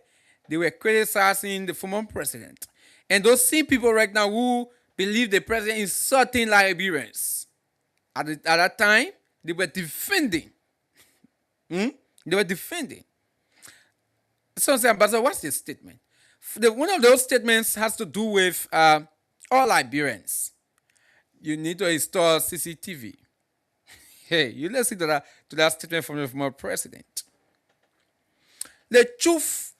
they were criticizing the former president. And those same people right now who believe the president is insulting Liberians, at that time, they were defending. They were defending. So, Ambassador, what's the statement? One of those statements has to do with all Liberians. You need to install CCTV. Hey, you listen to that statement from the former president. The truth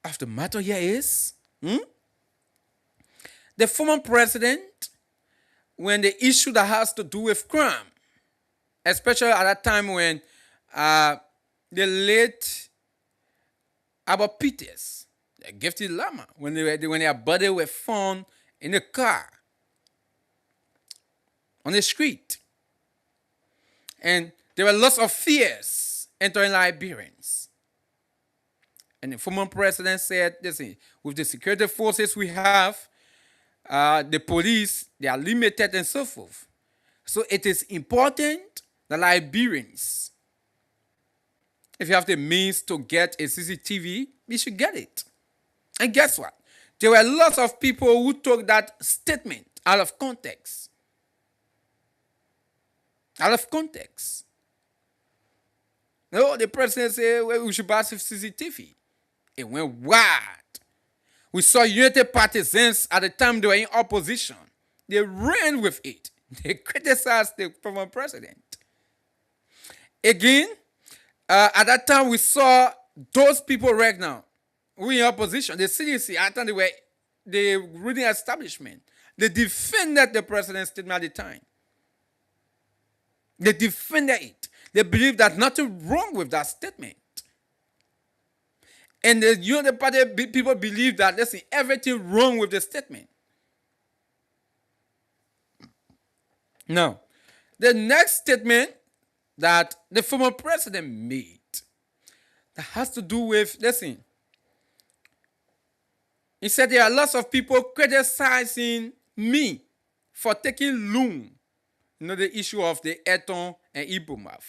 of the matter here is, the former president, when the issue that has to do with crime, especially at that time when the late Abba Peters, the gifted Lama, when their body were found in a car on the street. And there were lots of fears entering Liberians. And the former president said, listen, with the security forces we have, the police, they are limited and so forth. So it is important that Liberians, if you have the means to get a CCTV, you should get it. And guess what? There were lots of people who took that statement out of context. Out of context. No, the president said, well, we should buy CCTV. It went wild. We saw United Partisans at the time they were in opposition. They ran with it. They criticized the former president. Again, at that time we saw those people right now who were in opposition. The CDC, at the time they were the ruling establishment. They defended the president's statement at the time. They defended it. They believed that nothing wrong with that statement. And the United Party people believe that, listen, everything wrong with the statement. Now, the next statement that the former president made that has to do with, listen, he said there are lots of people criticizing me for taking loan. You know, the issue of the Eton and Ibomaf.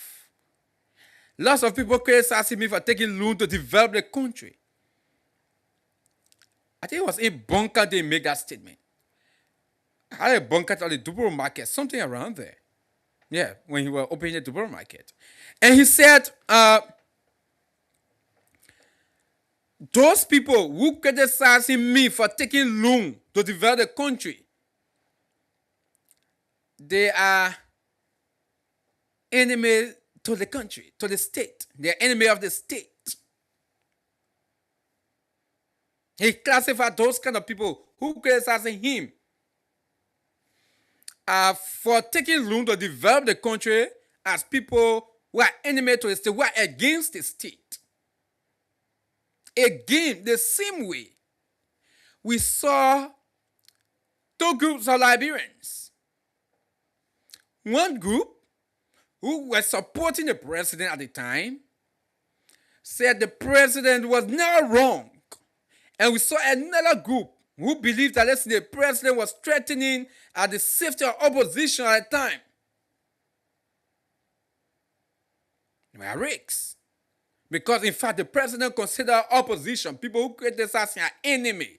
Lots of people criticizing me for taking loan to develop the country. I think it was in Bunker they made that statement. I had a bunker at the Dubai market, something around there. Yeah, when he was opening the Dubai market. And he said, those people who criticizing me for taking loan to develop the country, they are enemy to the country, to the state. They are enemy of the state. He classified those kind of people who criticizing him for taking loan to develop the country as people who are enemy to the state, who are against the state. Again, the same way, we saw two groups of Liberians. One group who were supporting the president at the time said the president was not wrong. And we saw another group who believed that the president was threatening the safety of opposition at the time. They were risks. Because in fact, the president considered opposition, people who criticize him, enemy.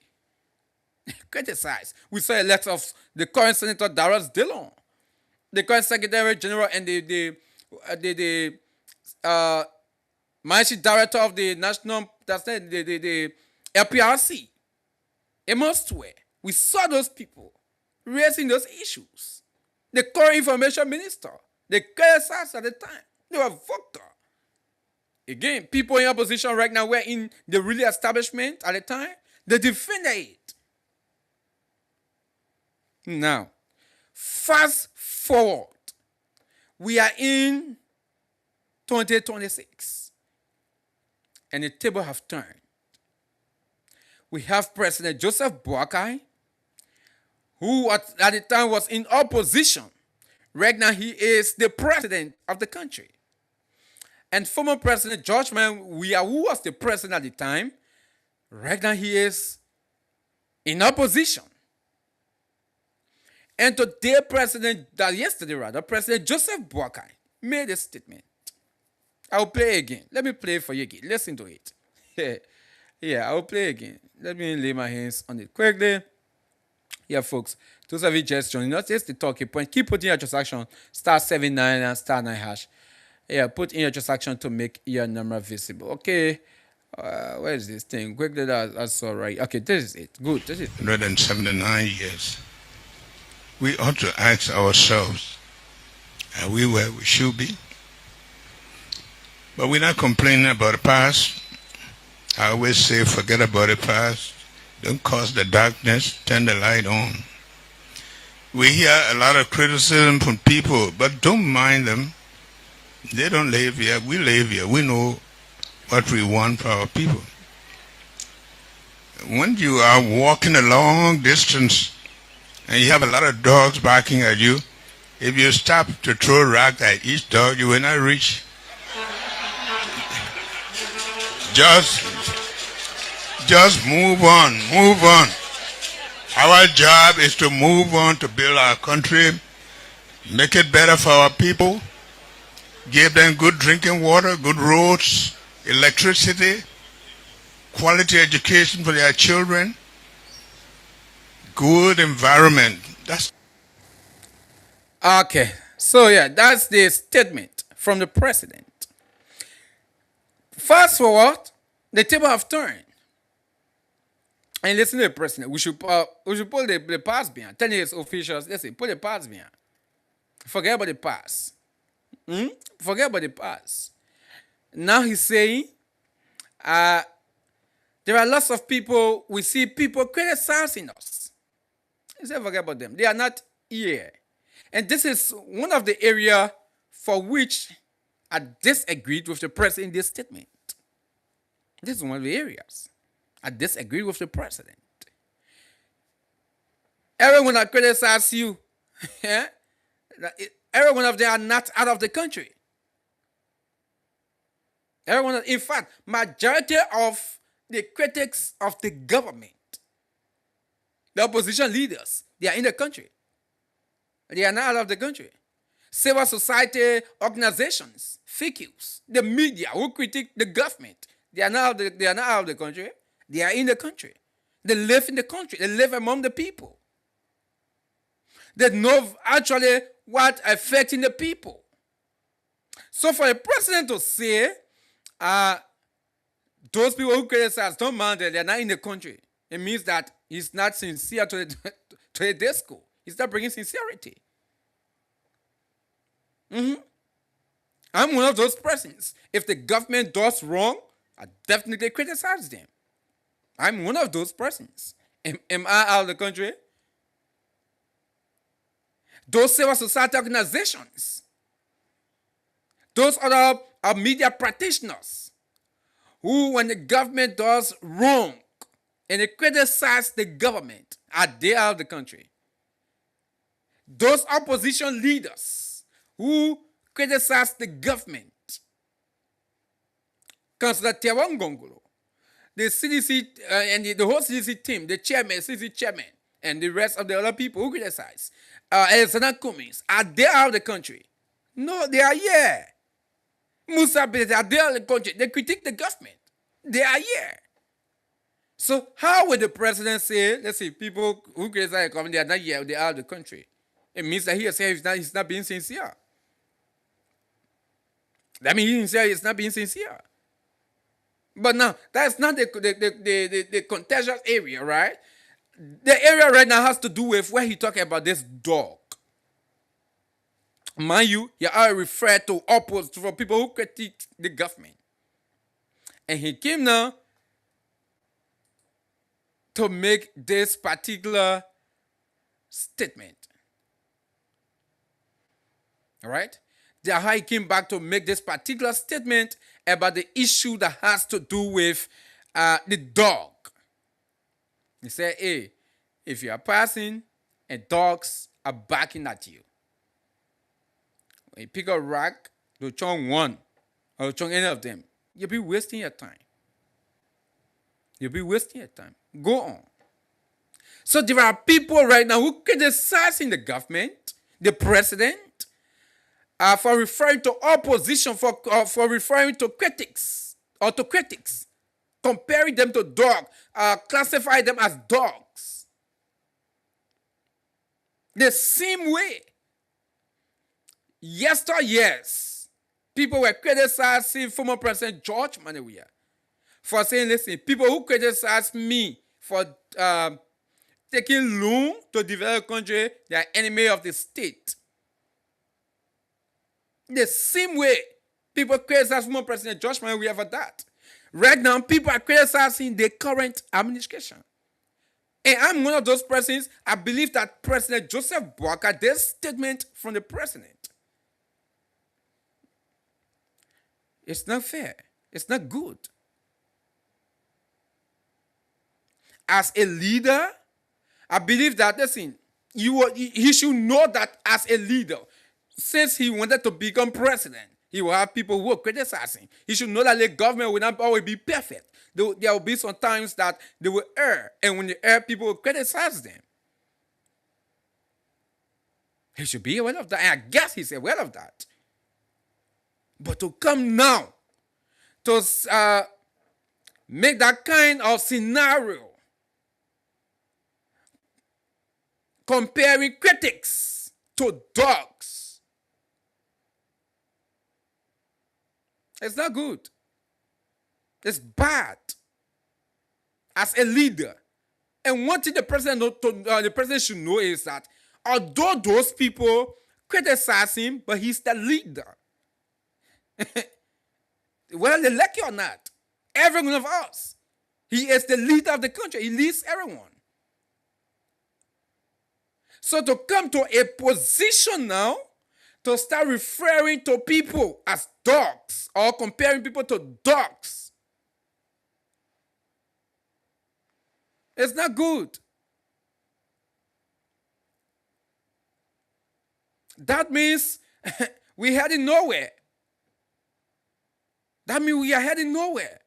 Criticize. We saw a letter of the current Senator Darius Dillon, the current Secretary General and the managing director of the national, the LPRC, amongst where we saw those people raising those issues. The current information minister, the criticized at the time, they were vocal. Again, people in opposition right now were in the ruling establishment at the time. They defended it. Now, fast forward, we are in 2026, and the table have turned. We have President Joseph Boakai, who at the time was in opposition. Right now, he is the president of the country. And former President George Weah, who was the president at the time, right now he is in opposition. And today, President Joseph Boakai made a statement. I'll play again. Let me play it for you again. Listen to it. Yeah, I'll play again. Let me lay my hands on it quickly. Yeah, folks. Those of you just joining us, it's the talking point. Keep putting your transaction *79 and *9#. Yeah, put in your transaction to make your number visible. Okay. Where is this thing? Quickly, I saw right. Okay, this is it. Good. This is it. 179 years. We ought to ask ourselves, are we where we should be? But we're not complaining about the past. I always say, forget about the past. Don't cause the darkness, turn the light on. We hear a lot of criticism from people, but don't mind them. They don't live here. We live here. We know what we want for our people. When you are walking a long distance and you have a lot of dogs barking at you, if you stop to throw a rock at each dog, you will not reach. Just move on, move on. Our job is to move on to build our country, make it better for our people, give them good drinking water, good roads, electricity, quality education for their children, good environment. That's Okay. So yeah, that's the statement from the president. Fast forward, the table have turned. And listen to the president. We should pull the past behind. Tell his officials, listen, pull the past behind. Forget about the past. Forget about the past. Now he's saying, there are lots of people, we see people criticizing us. He said, forget about them. They are not here. And this is one of the areas for which I disagreed with the president in this statement. This is one of the areas I disagree with the president. Everyone that criticizes you, yeah, every one of them are not out of the country. In fact, majority of the critics of the government, the opposition leaders, they are in the country. They are not out of the country. Civil society organizations, FICUs, the media who critique the government, they are not out of the country. They are in the country. They live in the country. They live among the people. They know actually what affecting the people. So for the president to say, those people who criticize, don't mind that they're not in the country, it means that he's not sincere to the disco. He's not bringing sincerity. I'm one of those persons. If the government does wrong, I definitely criticize them. I'm one of those persons. Am I out of the country? Those civil society organizations, those other media practitioners who, when the government does wrong and they criticize the government, are they out of the country? Those opposition leaders who criticize the government, Councillor Tiawan Gongolo, the CDC and the whole CDC team, the chairman, CDC chairman, and the rest of the other people who criticize, Alexander Cummings, are they out of the country? No, they are here. Musa Bete, are they out of the country? They critique the government. They are here. So how would the president say, let's see, people who criticize the government, they are not here, they are out of the country? It means that he says he's not being sincere. That means he's not being sincere. But now, that's not the contentious area, right? The area right now has to do with where he talking about this dog. Mind you, he already referred to opposed for people who critique the government. And he came now to make this particular statement. All right? That's how he came back to make this particular statement about the issue that has to do with the dog. He said, hey, if you are passing and dogs are barking at you, when you pick a rock, to chong one or chong any of them, you'll be wasting your time. You'll be wasting your time. Go on. So there are people right now who criticizing the government, the president, for referring to opposition, for referring to critics, comparing them to dogs, classify them as dogs. The same way, yesteryears, people were criticizing former President George Manawia for saying, listen, people who criticize me for taking long to develop a country, they are enemy of the state. The same way people criticize former President Joshua, we have that. Right now, people are criticizing the current administration. And I'm one of those persons. I believe that President Joseph Boakai, this statement from the president, it's not fair. It's not good. As a leader, I believe that, listen, he should know that as a leader, since he wanted to become president, he will have people who will criticize him. He should know that the government will not always be perfect. There will be some times that they will err, and when they err, people will criticize them. He should be aware of that, and I guess he's aware of that. But to come now to make that kind of scenario, comparing critics to dogs, it's not good. It's bad as a leader. And one thing the president should know is that although those people criticize him, but he's the leader. Whether they like it or not, every one of us, he is the leader of the country. He leads everyone. So to come to a position now to start referring to people as dogs or comparing people to dogs, it's not good. That means we're heading nowhere. That means we are heading nowhere.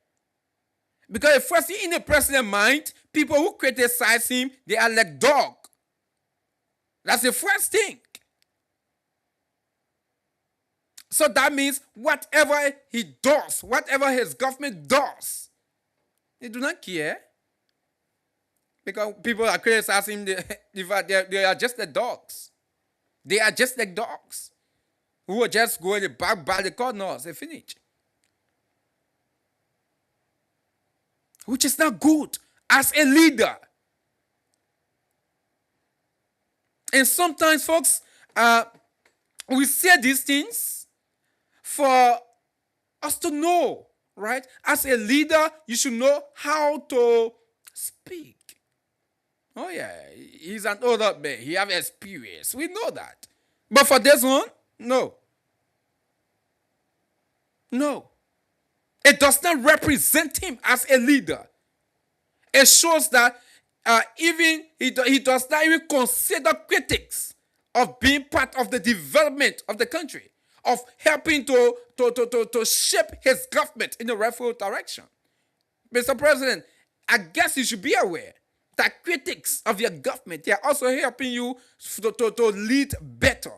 Because the first thing in the president's mind, people who criticize him, they are like dog. That's the first thing. So that means whatever he does, whatever his government does, they do not care. Because people are criticizing him, they are just the dogs. They are just like dogs who will just go in the back by the corners and finish. Which is not good as a leader. And sometimes, folks, we say these things for us to know, right? As a leader, you should know how to speak. Oh, yeah, he's an older man. He has experience. We know that. But for this one, no. No. It does not represent him as a leader. It shows that even he does not even consider critics of being part of the development of the country, of helping to shape his government in the rightful direction. Mr. President, I guess you should be aware that critics of your government, they are also helping you to lead better.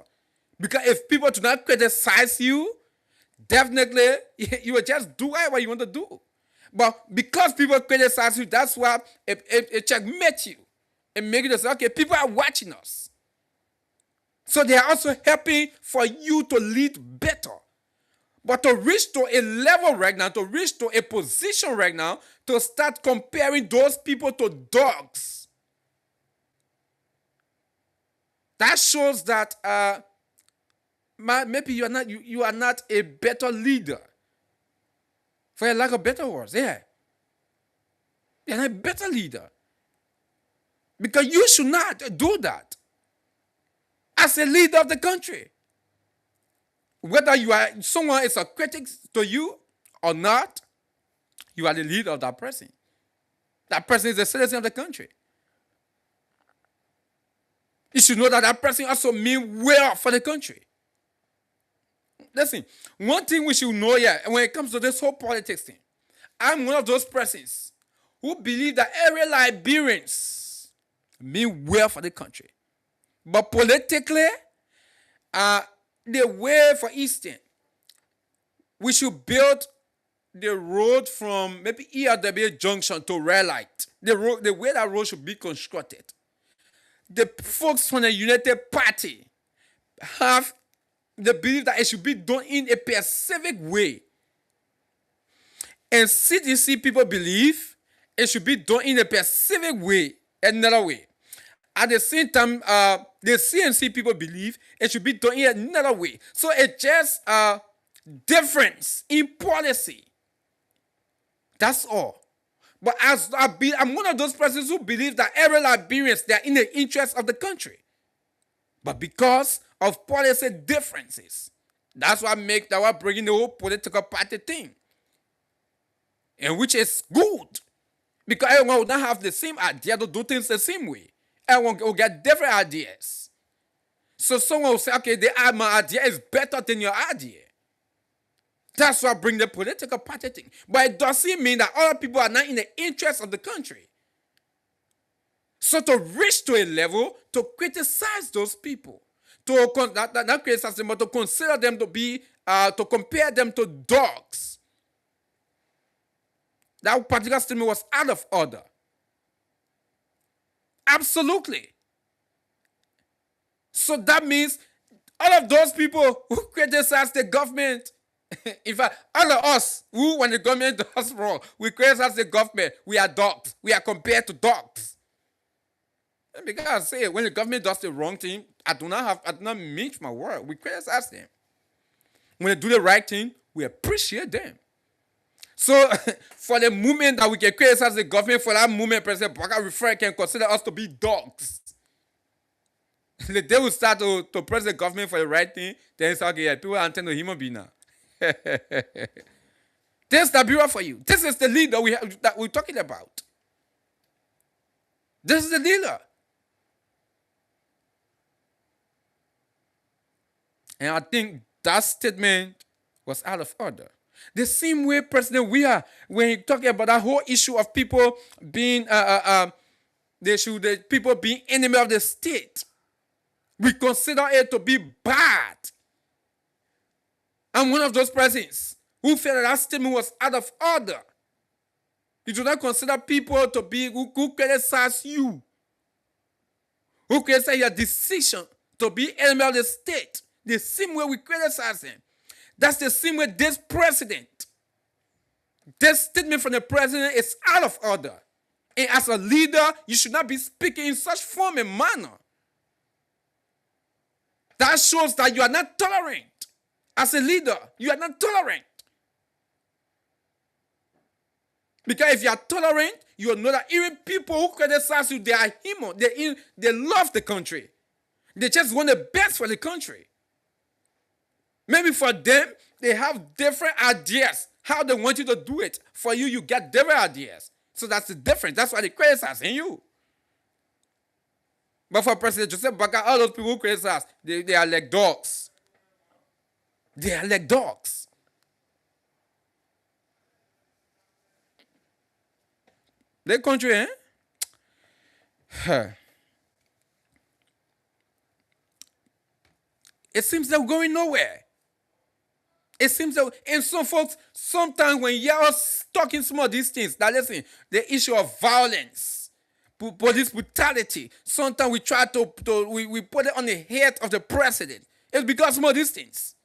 Because if people do not criticize you, definitely you will just do whatever you want to do. But because people criticize you, that's why it checkmate you and make you say, okay, people are watching us. So they are also helping for you to lead better. But to reach to a level right now, to reach to a position right now, to start comparing those people to dogs, that shows that maybe you are not a better leader. For a lack of better words, yeah. You're not a better leader. Because you should not do that as a leader of the country. Whether you are someone is a critic to you or not, you are the leader of that person. That person is a citizen of the country. You should know that that person also means well for the country. Listen, one thing we should know here, when it comes to this whole politics thing, I'm one of those persons who believe that every Liberians mean well for the country. But politically, the way, for instance, we should build the road from maybe ERW Junction to Red Light. The way that road should be constructed. The folks from the United Party have the belief that it should be done in a specific way. And CDC people believe it should be done in a specific way, another way. At the same time, the CNC people believe it should be done in another way. So it's just a difference in policy. That's all. But I'm one of those persons who believe that every Liberians, they are in the interest of the country. But because of policy differences, that's what bringing the whole political party thing. And which is good. Because everyone will not have the same idea to do things the same way. Everyone will get different ideas. So someone will say, okay, my idea is better than your idea. That's what brings the political party thing. But it doesn't mean that other people are not in the interest of the country. So to reach to a level to criticize those people, not criticize them, but to consider them to be, to compare them to dogs. That particular statement was out of order. Absolutely. So that means all of those people who criticize the government, in fact, all of us who, when the government does wrong, we criticize the government, we are dogs. We are compared to dogs. And because I say, when the government does the wrong thing, I do not mince my word. We criticize them. When they do the right thing, we appreciate them. So, for the moment that we can criticize the government, for that moment, President Baka can consider us to be dogs. The day we start to praise the government for the right thing, then it's okay, yeah, people are intending to human being now. This is the bureau for you. This is the leader that we're talking about. This is the leader. And I think that statement was out of order. The same way, President Weah, when he talking about that whole issue of people being people being enemy of the state, we consider it to be bad. I'm one of those persons who felt that statement was out of order. You do not consider people to be who criticize you, who criticize your decision to be enemy of the state. The same way we criticize him. That's the same way this statement from the president is out of order. And as a leader, you should not be speaking in such form and manner. That shows that you are not tolerant. As a leader, you are not tolerant. Because if you are tolerant, you will know that even people who criticize you, they are human. They love the country. They just want the best for the country. Maybe for them, they have different ideas how they want you to do it. For you, you get different ideas. So that's the difference. That's why they criticize in you. But for President Joseph Baka, all those people who criticize, they are like dogs. They are like dogs. The country, it seems they're going nowhere. It seems that, and some folks, sometimes when you're talking some of these things, now listen, the issue of violence, police brutality, sometimes we try we put it on the head of the president. It's because some of these things.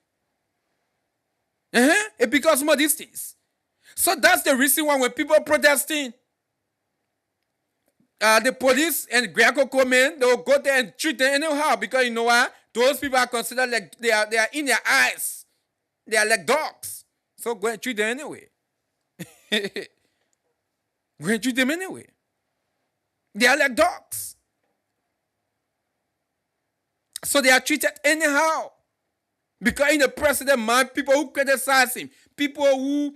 It's because some of these things. So that's the reason why when people are protesting, the police and Greco come in, they will go there and treat them anyhow, because you know what? Those people are considered like they are in their eyes. They are like dogs. So go and treat them anyway. Go and treat them anyway. They are like dogs. So they are treated anyhow. Because in the president mind, people who criticize him, people who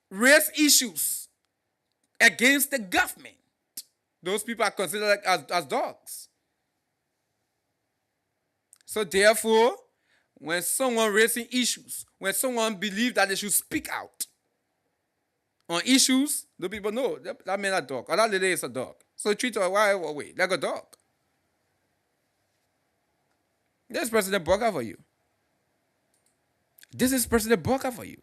raise issues against the government, those people are considered like as dogs. So therefore, when someone raising issues, when someone believes that they should speak out on issues, the people know that man a dog, or that lady is a dog. So treat her way like a dog. This is President Boga for you. This is President Boga for you.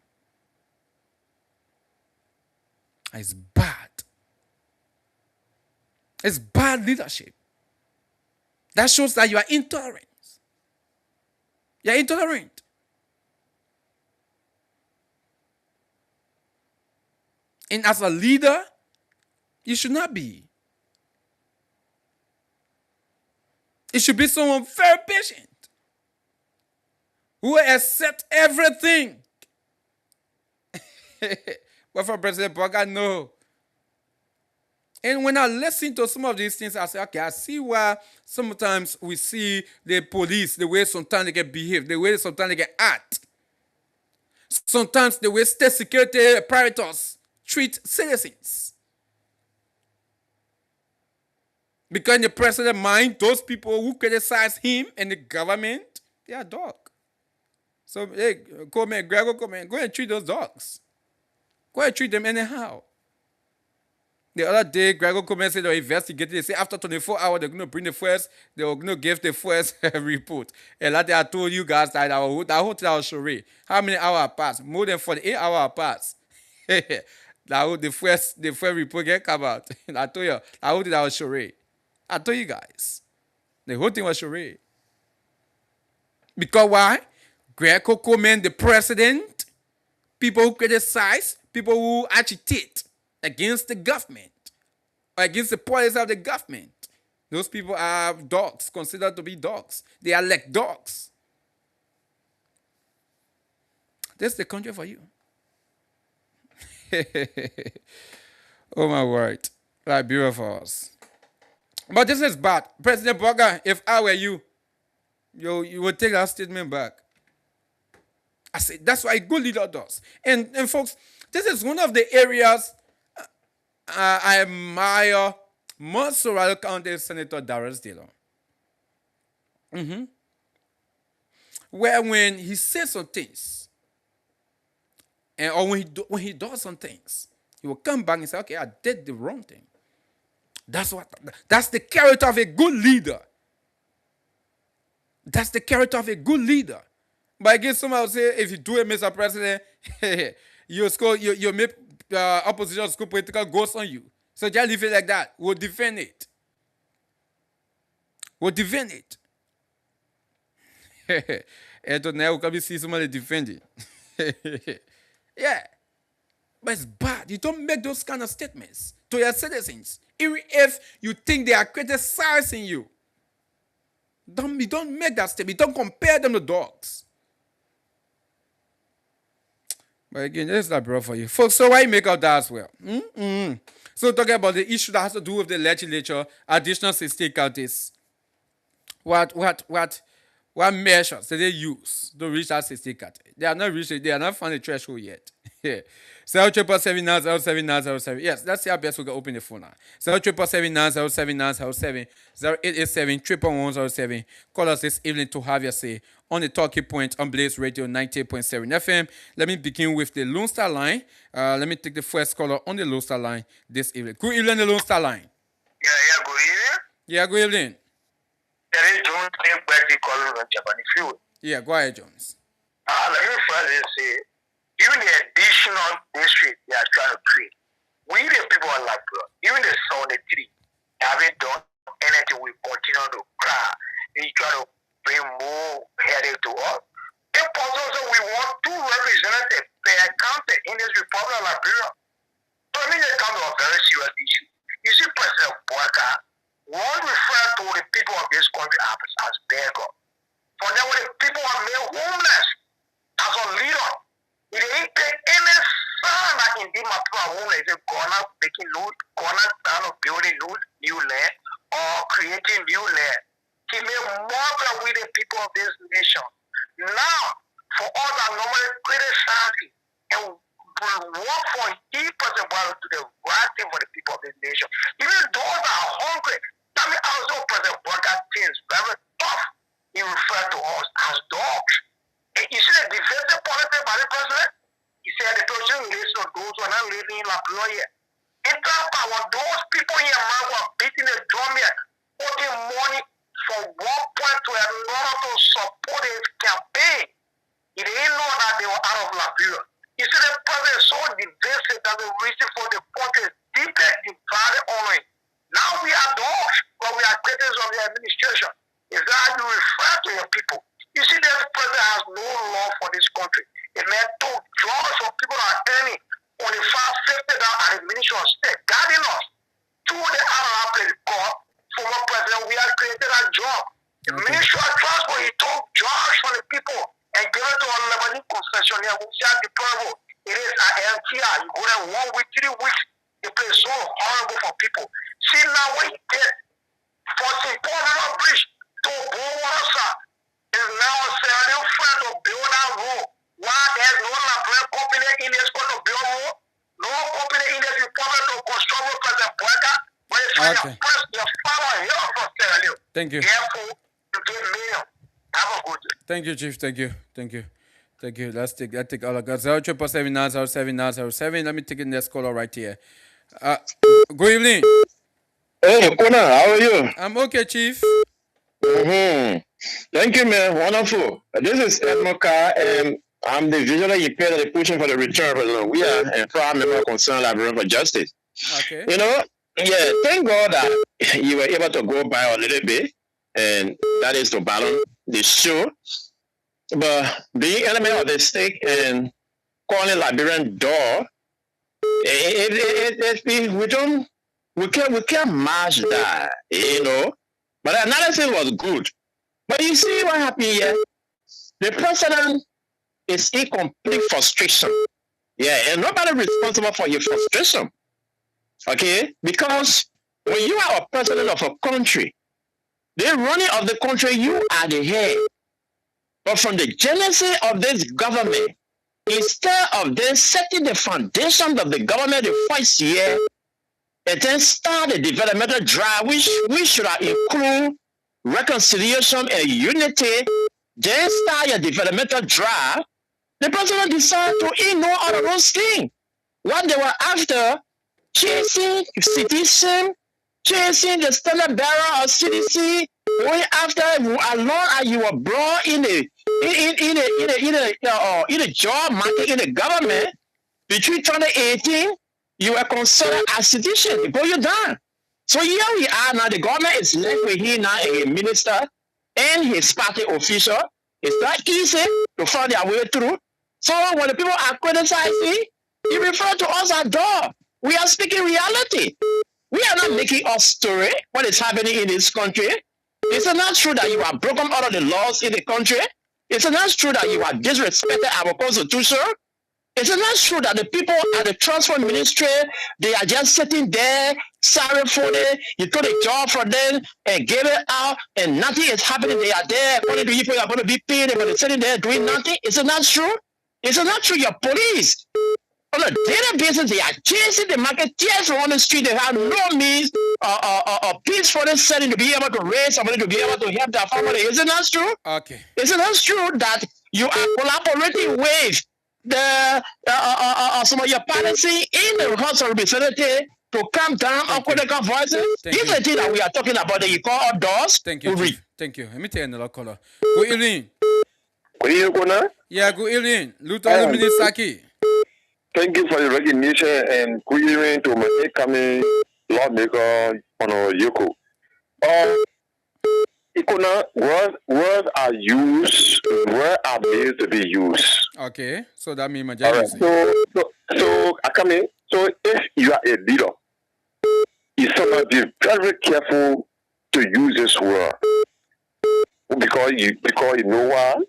It's bad. It's bad leadership. That shows that you are intolerant. You're intolerant. And as a leader, you should not be. It should be someone very patient who accept everything. But for President Parker, no. And when I listen to some of these things, I say, okay, I see why sometimes we see the police, the way sometimes they can behave, the way sometimes they can act. Sometimes the way state security apparatus treat citizens. Because in the president's mind, those people who criticize him and the government, they are dogs. So, hey, Gregor, go and treat those dogs. Go and treat them anyhow. The other day, Gregor Coleman said they're investigating. They say after 24 hours, they're going to bring the first, they're going to give the first report. And like I told you guys that that hotel was charade. How many hours passed? More than 48 hours passed. The first report get come out. And I told you, I hope that was charade. I told you guys. The whole thing was charade. Because why? Gregor Coleman, the president, people who criticize, people who agitate against the government or against the policy of the government. Those people are dogs, considered to be dogs. They are like dogs. That's the country for you. Oh my word. Liberia for us. But this is bad. President Boga, if I were you, you would take that statement back. I said, that's what a good leader does. And folks, this is one of the areas I admire Montserrat County Senator Darius Dillon. Where when he says some things, or when he does some things, he will come back and say, okay, I did the wrong thing. That's the character of a good leader. That's the character of a good leader. But I guess someone will say, if you do it, Mr. President, you make opposition school political ghosts on you. So just leave it like that. We'll defend it. And now we can see somebody defend it. Yeah. But it's bad. You don't make those kind of statements to your citizens. Even if you think they are criticizing you. You don't make that statement. Don't compare them to dogs. But again, this is not bro for you. Folks, so why make out that as well? So talking about the issue that has to do with the legislature, additional 16 counties. What measures did they use to reach that 16 county? They are not found the threshold yet. 777-907-907. Yes, let's see how best we can open the phone now. 777-907-907. 0887-111-107. Call us this evening to have your say on the talking point on Blaze Radio 98.7 FM. Let me begin with the Lone Star line. Let me take the first caller on the Lone Star line this evening. Good evening, the Lone Star line. Yeah, good evening. Yeah, good evening. There is Jones calling on Japanese fuel. Yeah, go ahead, Jones. Let me first say, even the additional district they are trying to create, we the people are like, even the 73, haven't done anything, we continue to cry. They try to bring more headache to us. If possible, we want two representatives per county in this Republic of Liberia. So I mean, they come to a very serious issue. You see, President Boaka, one refer to the people of this country as beggar. For them, when the people are made homeless as a leader, it ain't take any sign that indeed my people are homeless. If KONAH making KONAH down of building new land or creating new land. He made more with the people of this nation. Now, for all that normally criticizing and will work for his person to the right thing for the people of this nation. Even those that are hungry, that means also President Boga things very tough. He referred to us as dogs. And you see the defensive policy by the president? He said the person listen to those who are not living in Liberia. In fact, those people here who are beating the drum here, putting money from one point to another to support his campaign. He didn't know that they were out of Liberia. You see, the president is so divisive that the reason for the country is deeply divided on it. Now we are dogs, but we are critics of the administration. Is that how you refer to your people? You see, this president has no love for this country. It meant 2 jobs for people that are earning only $550 a nation state guiding us. Through the honorable God, former president, we have created a job. The Ministry of Transport, he took jobs for the people and gave it to a Lebanese concessionaire who said deployable. It is an LTR. You go there 1 week, 3 weeks. The place is so horrible for people. See now what he did for St. Paul River Bridge to Bowasa is now selling friend to build that road. Why there's no Labrador company in this going to build road? No company in this department to construct road President Boyka. But it's like your father here for Sierra Leone. Thank you. Therefore, you get million. Have a good day. Thank you, Chief. Thank you. Thank you. Thank you. Let's take all of that. 07907 Let me take the next caller right here. Good evening. Hey, KONAH, how are you? I'm okay, Chief. Thank you, man. Wonderful. This is Edmond Carr, and I'm the visually impaired that is pushing for the return of the We are a proud member concerned Librarian for Justice. Okay. You know, yeah, thank God that you were able to go by a little bit, and that is to balance the show. But being element of the stake and calling Liberian door, we can't match that, you know. But the analysis was good. But you see what happened here? The president is in complete frustration. Yeah, and nobody responsible for your frustration. Okay? Because when you are a president of a country, the running of the country, you are the head. But from the genesis of this government, instead of then setting the foundation of the government the first year, and then start the developmental drive, which should include reconciliation and unity, then start your developmental drive, the president decided to ignore all of those things. What they were after, chasing citizen, chasing the standard bearer of CDC, going after as long as you were brought in the job market in the government between 2018, you were considered as citizen. They put you down. So here we are now. The government is left with him now, a minister and his party official. It's not easy to find their way through. So when the people are criticizing, you refer to us as dog. We are speaking reality. We are not making up story what is happening in this country. It's not true that you have broken all of the laws in the country. It's not true that you have disrespected our constitution. It's not true that the people at the transport ministry, they are just sitting there, sorry for it. You took a job for them and gave it out, and nothing is happening. They are there, according to you, are going to be paid, but they're sitting there doing nothing. It's not true. It's not true. Your police, on a daily basis, they are chasing the market, chasing on the street. They have no means or peaceful setting to be able to raise somebody, to be able to help their family. Is it not true? Okay. Is it not true that you are collaborating with the some of your policy in the House of Representatives to come down on critical voices? These are the things that we are talking about that you call outdoors. Thank you, Chief. Thank you. Let me take another caller. Good evening. Good evening, KONAH. Yeah, good evening. Lieutenant Minisaki. Thank you for the recognition and good evening to my incoming lawmaker on Yoko. KONAH, words are used, words are made to be used. Okay, so that means majority. Right. So I come in. So if you are a leader, you should be very careful to use this word because you know what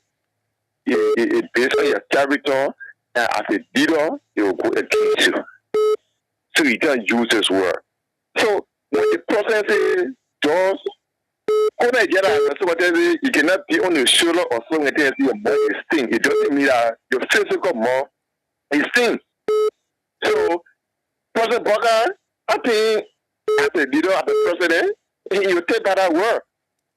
it based on your character, and as a leader, it will go against you. So you can't use this word. So when the person says just you cannot be on your shoulder or something that your more is thing. It doesn't mean that your physical more is thing. So, President Boga, I think as a leader, as a president, you take that word.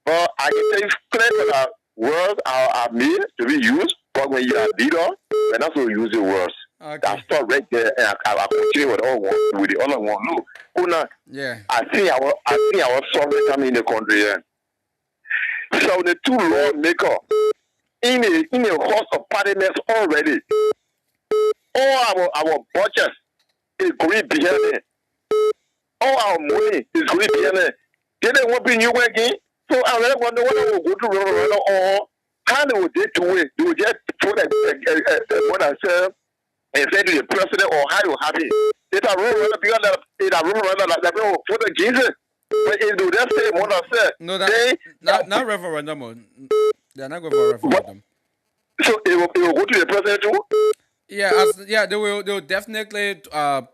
But I can tell you clearly that words are made to be used, but when you are a leader, you're not supposed to use the words. Okay. I start right there and I continue with the other one. Look, KONAH, yeah. I think our son coming in the country. Yeah. So the two lawmakers in a house of parliament already, all our budget is going behind it. All our money is going behind it. They don't want to be new again. So I really wonder what they will go to or how they will do it. They will just put what I said and say to the president or how you have it. it's a rule because it's a rule that people put against it. But it do that say what I said. No, They, not referendum. They're not going for a referendum. so it will go to the president too. Yeah, they will definitely find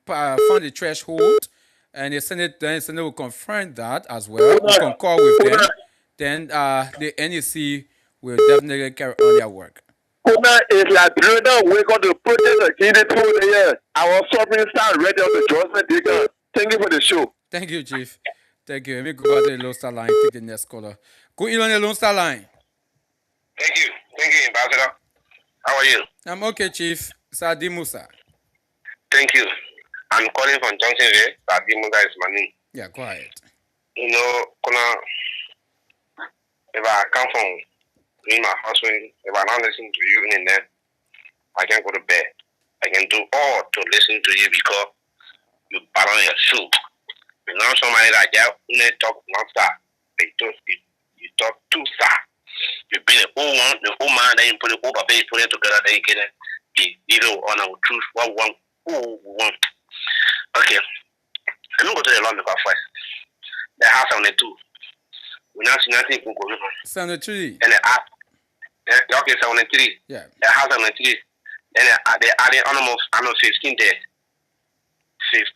the threshold, and the Senate will confirm that as well. We concur with them. Then the NEC will definitely carry on their work. KONAH is like now we're going to protest against it through the year. Our sovereign star ready on the Johnson Digger. Thank you for the show. Thank you, Chief. Thank you. Let me go back to the Lone Star line. Take the next caller. Go in on the Lone Star line. Thank you, Ambassador. How are you? I'm okay, Chief. Sadi Musa. Thank you. I'm calling from Johnsonville. Sadi Musa is my name. Yeah, go ahead. You know, if I come from doing my husband, if I not listen to you in there, I can go to bed. I can do all to listen to you because you balance your shoe. You know somebody like that, you talk non-stop. You talk too fast. You bring the old one, the old man, then you put the old baby, put it together, then you get it. You know, on our truth, what one, who want. Okay. Let me go to the lawmaker first. The house on the two. We now see nothing from going on. 73. And the app. Okay, 73. Yeah. The house on the three. Then they added almost 15 there.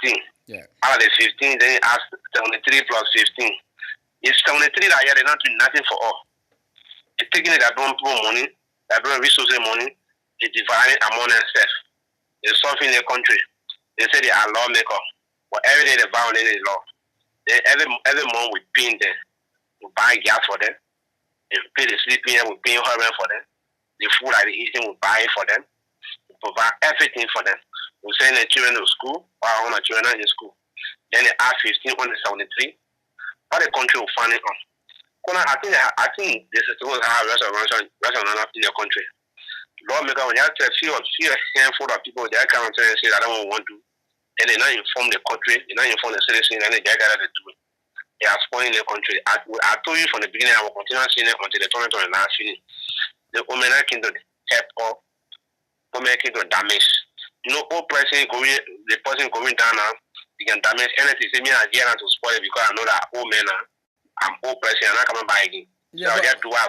15. Yeah. Out of the 15, then you ask 73 plus 15. It's 73 that they're not doing nothing for all. They're taking it that don't put money, that don't resources money, they divide it among themselves. They're solving the country. They say they are lawmaker. But every day they violate the law. Then every month we pay them. We buy gas for them. They pay the sleeping and we pay her rent for them. The food that they eating, we buy it for them. We provide everything for them. We send the children to school, while our children are in school. Then they add 15 on the 73. How the country will find it on. I think this is supposed to have restoration in the country. Lawmaker, when you have to see a handful of people, they come and say that I don't want to. And they not inform the country, they not inform the citizens, and they get to do it. They are spoiling the country. I told you from the beginning, I will continue seeing it until the 2029 finish. The women can help or women can damage. You know, the person going down now, you can damage anything. Say me, I get to spoil it because I know that old men I'm old person, I'm not coming back again. Yeah, so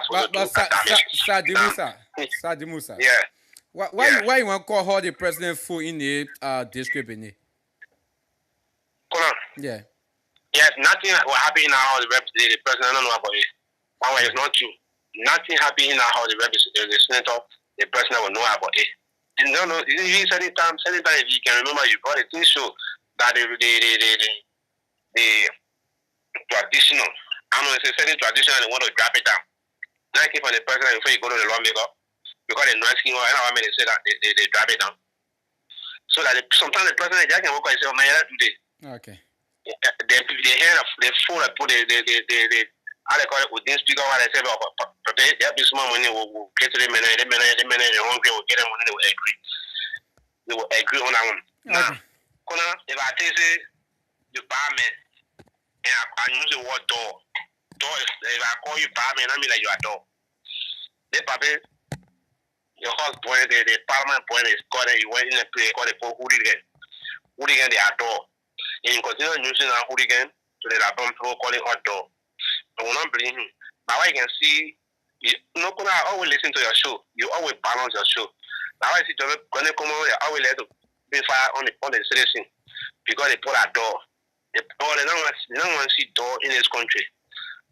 Sadi Musa. Yeah. Why you want to call her the president full in the district in it? Yeah. Yes, nothing will happen in our house. The president, I don't know about it. One way is not true. Nothing happen in our house. The senator, the president will know about it. And no, you certain time, if you can remember, you got a thing show that the traditional. I know it's a certain traditional, they want to drop it down. Now keep on the president before you go to the lawmaker, because the noise king or any they say that they drop it down. So that sometimes the president can walk and say, oh man, today. Okay. They hear the phone I put the how they call it with this speaker what they say about prepare there be small money will get to the men the hungry will get them money they will agree. They will agree on that one. Now, if I tell you the barman and I use the word door. Door is if I call you barman, I mean like you are door. They probably your house boy the parliament boy is called you went in a play called the hooligan. Hooligan they are door. And you continue using a hooligan to the bomb people calling hot door. I will not believe him. Now I can see I always listen to your show. You always balance your show. Now I see when they come over, I always let to be fire on the citizen because they put a door. They don't want to see door in this country.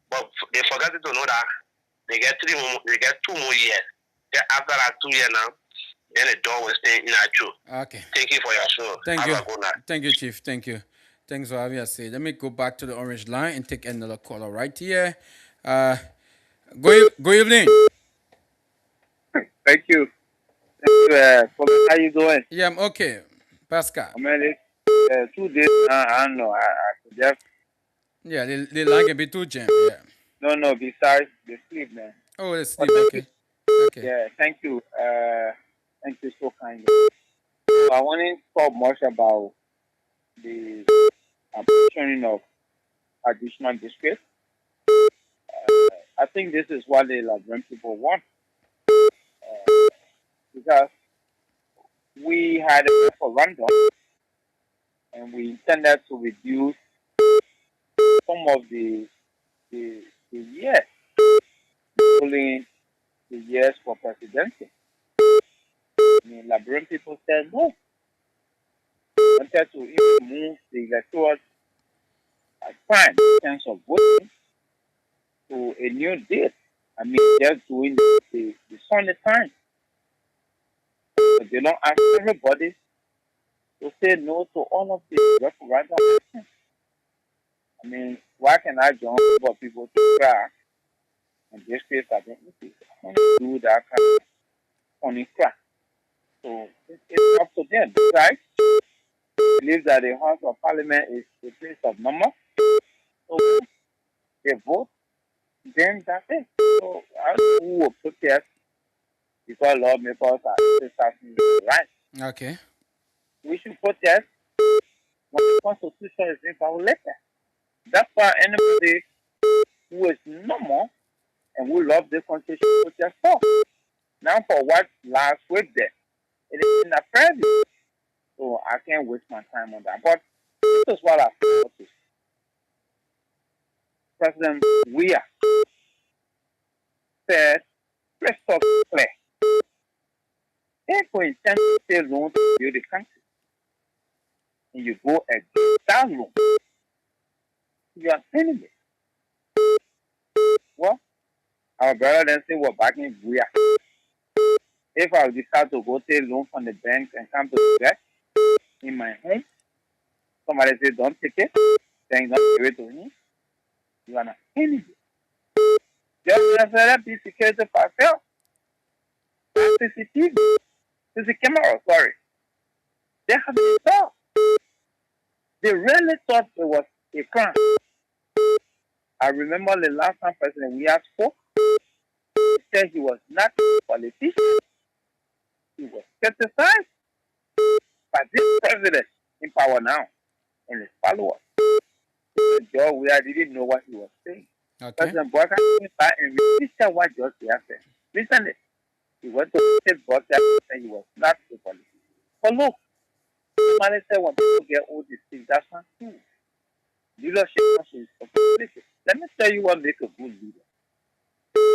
But they forgot to know that they get 2 more years. Then after that 2 years now, then the door will stay in our show. Okay. Thank you for your show. Thank you. Have a good night. Thank you, Chief. Thank you. Thanks for having us. Let me go back to the orange line and take another caller right here. Good evening. Thank you. How you doing? Yeah, I'm okay. Pascal. I mean, 2 days now, I don't know. I could just... Yeah, the line can be too jammed. Yeah. No, besides the sleep, man. Oh, the sleep, okay. Okay. Yeah, thank you. Thank you so kindly. So I want to talk much about the apportioning of additional districts. I think this is what the Liberian people want. Because we had a referendum and we intended to reduce some of the years, including the years for presidency. I mean, Liberian people said no. They wanted to even move the electoral time in terms of voting to a new date. I mean, just doing the Sunday time. But they don't ask everybody to say no to all of the referendum actions. I mean, why can I join for people to cry? In this case, I think it is do that kind of funny crack. So it's up to them, right? I believe that the House of Parliament is the place of number. So they vote, then that's it. So I don't know who will protest because lawmakers are exercising their right. Okay. We should protest when the Constitution is being violated. That's why anybody who is normal and who love the Constitution protest for. Now for what last week there, it is in a preview. So I can't waste my time on that. But this is what I feel to President Weah said, crystal clear. If we intend to stay alone to build the country, and you go against that loan, you are enemy. Well, our brother then say we're backing Weah. If I decide to go take loan from the bank and come to the bank in my home, somebody say don't take it, then don't give it to me, you are an enemy. Just let be security for yourself. CCTV, CC camera, sorry. They have been solved. They really thought it was a crime. I remember the last time President Weah spoke, he said he was not a politician. He was criticized by this president in power now and his followers. George Weah didn't know what he was saying. Okay. President Boyka came back and repeated what George Weah said. Listen it. He went to the state broadcast and said he was not a politician. But look, somebody said when people get all these things, that's not true. Leadership is responsibility. Let me tell you what makes a good leader.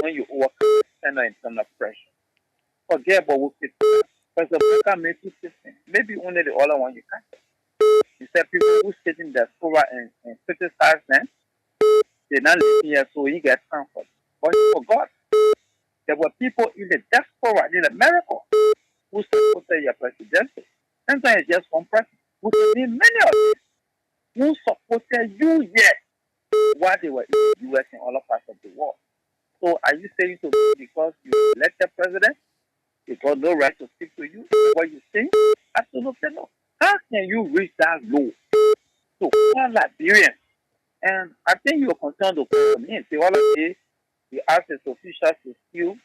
When you overcome external and internal pressure. Forget about what people. President Boyka made two systems. Maybe only the other one you can't. He said people who sit in the diaspora and criticize them, they're not living here, so he gets comfort. But he forgot. There were people in the diaspora in America who supported your presidency. Sometimes it's just one person. We can name many of them who supported you yet while they were in the US and other parts of the world. So are you saying to me because you elected president, you got no right to speak to you? What you think? Absolutely no. How can you reach that low to call Liberians? And I think you're concerned to call me and say all of this. He asked his officials to steal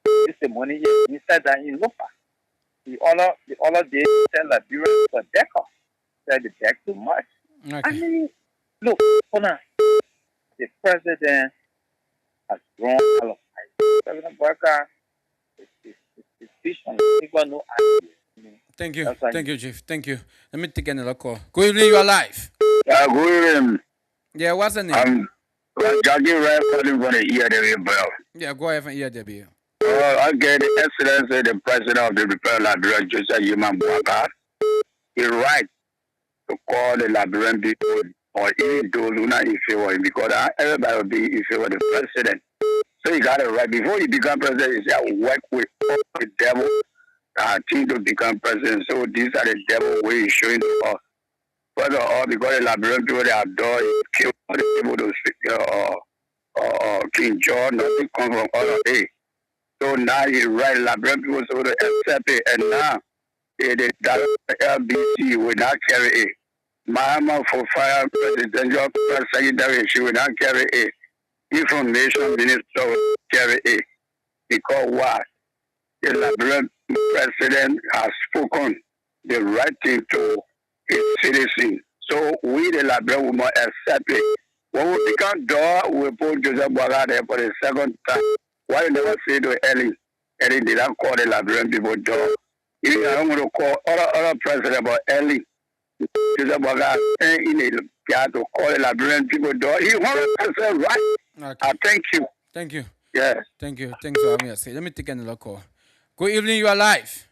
this money inside that in Lofa. The other day he said Liberians for Deca. Said the deck too much. Okay. I mean, look, KONAH, the president has grown out of sight. President Boyka is vision. People know ideas. I mean, Thank you. Thank you, Chief. Thank you. Let me take another call. Good evening, you are live. Good evening. Yeah, what's the name? I'm Jackie Ray calling from the ERW Bell. Yeah, go ahead and ERW. I get the Excellency, the President of the Republic of Liberia, Joseph Human Boyka. He's right to call the Liberian people or even those who are not in favor of him because everybody will be in favor of the president. So he got it right. Before he became president, he said, I will work with the devil to become president. So these are the devil ways he's showing to us. First of all, because the Liberian people, they adore him, kill all the people to speak, King John, nothing comes from all of it. So now he right, Liberian people so to accept it, and now the LBC will not carry it. Mahama for fire presidential press secretary, she will not carry it. Information minister will carry it. Because what? The Liberian president has spoken the right thing to his citizens. So we, the Liberian, will not accept it. When we become door, we put Joseph Boyka there for the second time. Why you never say to Ellie? Ellie did not call the Liberian people door. Even I don't want to call other president about Ellie. Joseph Boga in a to call the Liberian people door. He 100% right. Okay. Thank you. Thank you. Yeah. Thank you. Thanks for having us. Let me take another call. Good evening, you are live.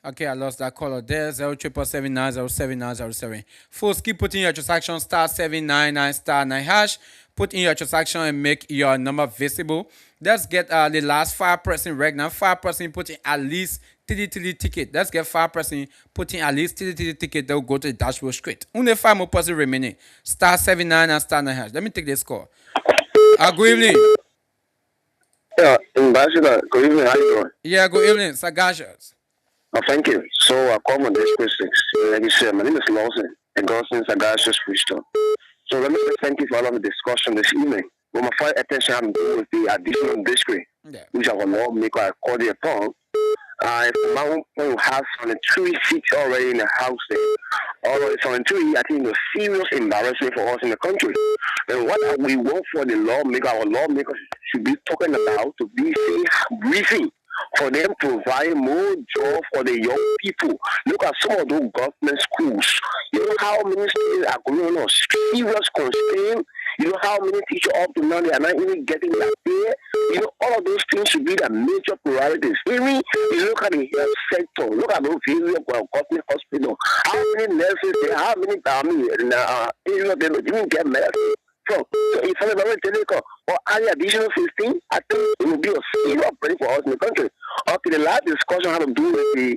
Okay, I lost that caller there. 07779079707. Folks, keep putting your transaction *799*9#. Put in your transaction and make your number visible. Let's get the last 5% right now. 5% put in at least 3 ticket. Let's get 5% put in at least 3 ticket. They'll go to the dashboard straight. Only 5 more person remaining. *799*9#. Let me take this call. Good evening. Yeah, Ambassador, good evening. How you doing? Yeah, good evening. Sagashas. Thank you. So I call on this question. Like you said, my name is Lawson, and Godson Sagashas Christian. So let me say thank you for all of the discussion this evening. But my first attention having to do with the additional district, which I will not make a call upon. If my own point has on the 3 seats already in the house there, although it's on 3, I think it's a serious embarrassment for us in the country. And what we want for the lawmaker, our lawmakers should be talking about to be briefing for them provide more jobs for the young people. Look at some of those government schools. You know how many students are going on serious constraint. You know how many teachers up to now they are not even getting their pay. You know, all of those things should be the major priorities. Even you look at the health sector, look at those various government hospitals. How many nurses there? How many areas they don't even get medicine. So if I'm going to or add additional 16, I think it will be a serious problem for us in the country. Okay, the last discussion had to do with the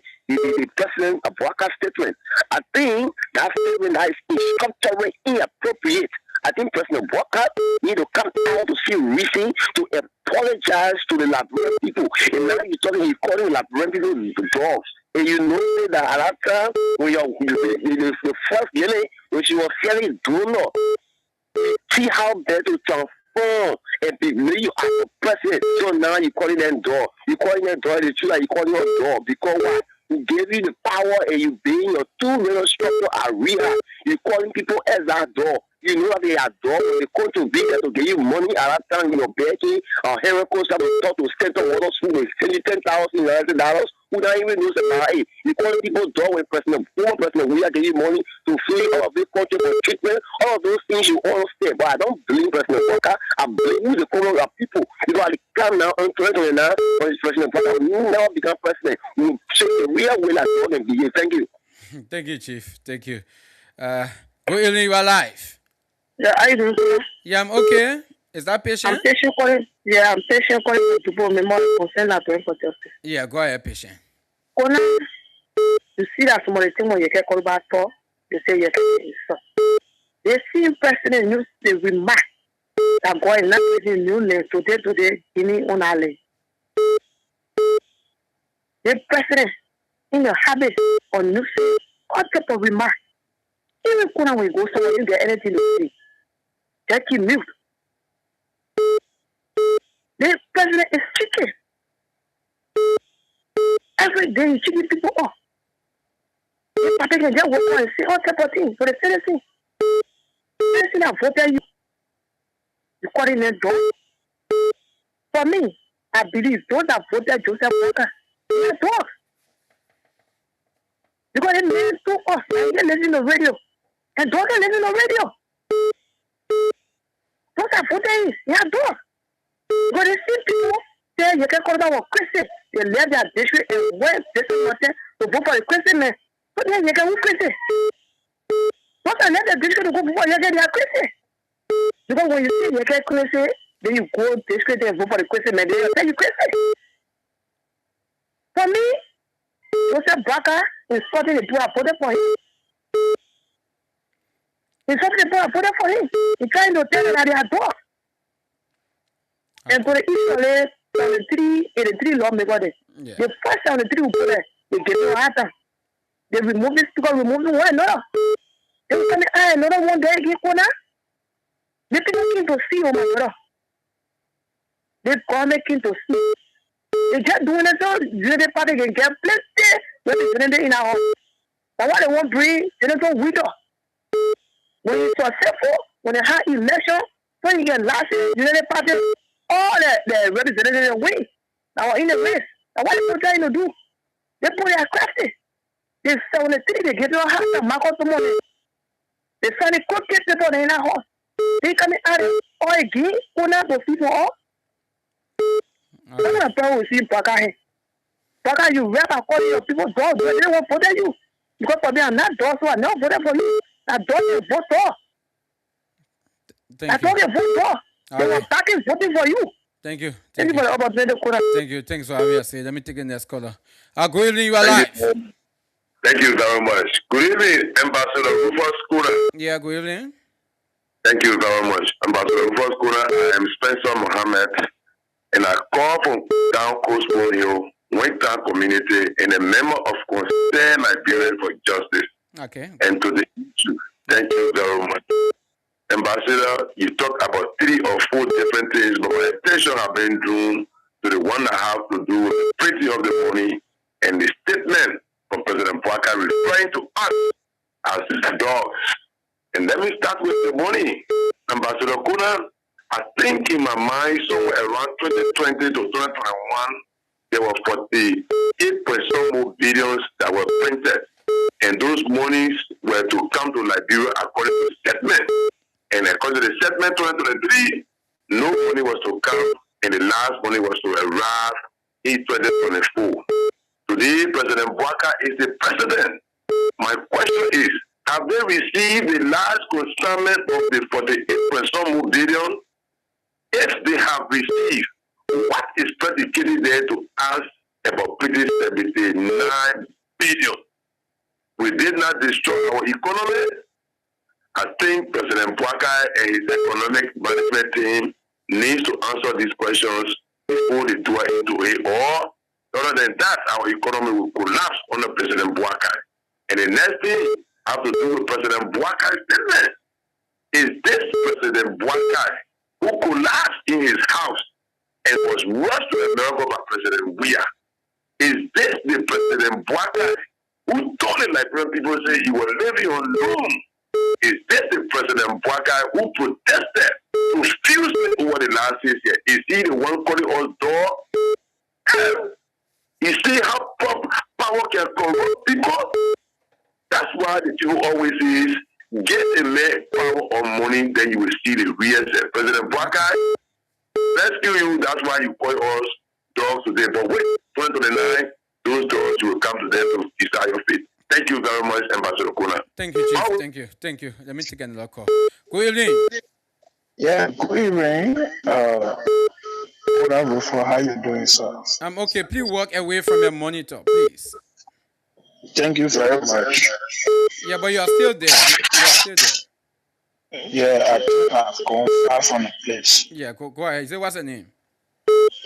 president of Waka statement. I think that statement that is structurally inappropriate. I think President Waka need to come out to see reason to apologize to the Liberian people. And now he's calling the Liberian people the dogs. And you know that at that time, when the first year, when she was fairly donor, see how better to transform and be made you as a president. So now you're calling them door. You're calling them door, the truth, you're calling them door. Because why? Who gave you the power and you being your 2 million structure area. You're calling people as that door. You know that they are door. They come to be there to give you money at that time. You're begging Heracles to talk to Center Water School. They send you $10,000 who don't even know about it. You calling people door when President we are giving money to free all of this country for treatment. All of those things you all say. But I don't blame President Walker. I blame the common of people. Because I come now on 2029 when President Walker will now become president. We will show the real way that God can behave. Thank you. Thank you, Chief. Thank you. Good evening, you are live. Yeah, I do. Yeah, I'm okay. Is that patient? I'm patient calling. Yeah, I'm patient calling to put memory concern that for justice. Yeah, go ahead, patient. KONAH, you see that some of the things when you get called back for, they say yes, so. They see president news the remark that going not with new name today, in only. The president in the habit on news, what type of remark? Even KONAH will go somewhere you get anything to see. Take him mute. The president is cheating. Every day he's cheating people off. The party can just walk on and say all type of things for the citizen. Citizen that voted you. You call in a door. For me, I believe those that voted Joseph Walker, they are dogs. Because they listen to us and they listen to radio. And dogs are listening to radio. Those that voted they are dogs. Because they see people say you can call them Christian. They left their district and went this to vote for the Christian man. But then you can vote Christian. Those that left their district to go vote for you they are Christian. Because when you see you can Christian, then you go district and vote for the Christian man, they will tell you Christian. For me, Joseph Barker insulting the people I voted for him. Insulting the people I voted for him. He's trying to tell them that they are dogs. And for the Israel, 73 lawmakers, the first 73 who put there, they gave them a hard time. They removed this because removed one another. They will come in, another one day, give KONAH. The people came to see, oh my brother. The government came to see. They just doing it so the party can get plenty represented in our house. But what they want to bring, they don't go with us. When it's successful, when they have election, when you get last year, the party, all the representatives win. Now in the race. Now what are they trying to do? They put their crafty. The 73, they get your house and mark out the money. The sunny cook get the money in a house. They come out or again, KONAH the people all. I'm going to tell you, Paka, you rap according to people, dogs, they won't vote you. Because for me, I'm not dogs who are not voted for you. That dog is vote for. That dog is vote for. They were talking, voting for you. Thank you. Thank you for the opportunity, KONAH. Thank you. Thanks for having us here. Let me take the next caller. Good evening, you are live. Thank you very much. Good evening, Ambassador RUFUS KONAH. Yeah, good evening. Thank you very much, Ambassador RUFUS KONAH. I am Spencer Mohammed, and I call from Down Coast Borneo, Wingtown community, and a member of Concern Liberian for Justice. Okay. And to the issue, thank you very much. Ambassador, you talk about 3 or 4 different things, but my attention has been drawn to the one that have to do with the printing of the money and the statement from President Bwaka referring to us as his dogs. And let me start with the money. Ambassador KONAH, I think in my mind somewhere around 2020 to 2021, there were 48 more billions that were printed. And those monies were to come to Liberia according to the settlement. And according to the settlement 2023, no money was to come, and the last money was to arrive in 2024. Today, President Bwaka is the president. My question is, have they received the last consignment of the 48 billion? If they have received, what is predicated there to ask about printing 79 billion? We did not destroy our economy. I think President Bwaka and his economic management team needs to answer these questions before they do into it. Or, other than that, our economy will collapse under President Bwaka. And the next thing I have to do with President Bwaka's statement is this President Bwaka who collapsed in his house and was rushed to America by President Weah. Is this the President Bwaka who told the Liberian people say he was living on loan? Is this the President Bwaka who protested profusely over the last 6 years? Is he the one calling us dog? You see how power can corrupt people? That's why the people always says, get a man power or money, then you will see the real self. President Bwaka, rescue you, that's why you call us dogs today. But wait, 2029, those dogs will come to them to desire your faith. Thank you very much, Ambassador KONAH. Thank you, Chief. Thank you. Thank you. Let me take another call. Good evening. Yeah, good evening. KONAH RUFUS, how you doing, sir? I'm okay. Please walk away from your monitor, please. Thank you very much. Yeah, but you are still there. You are still there. Yeah, I think I've gone far from the place. Yeah, go ahead. Say what's the name?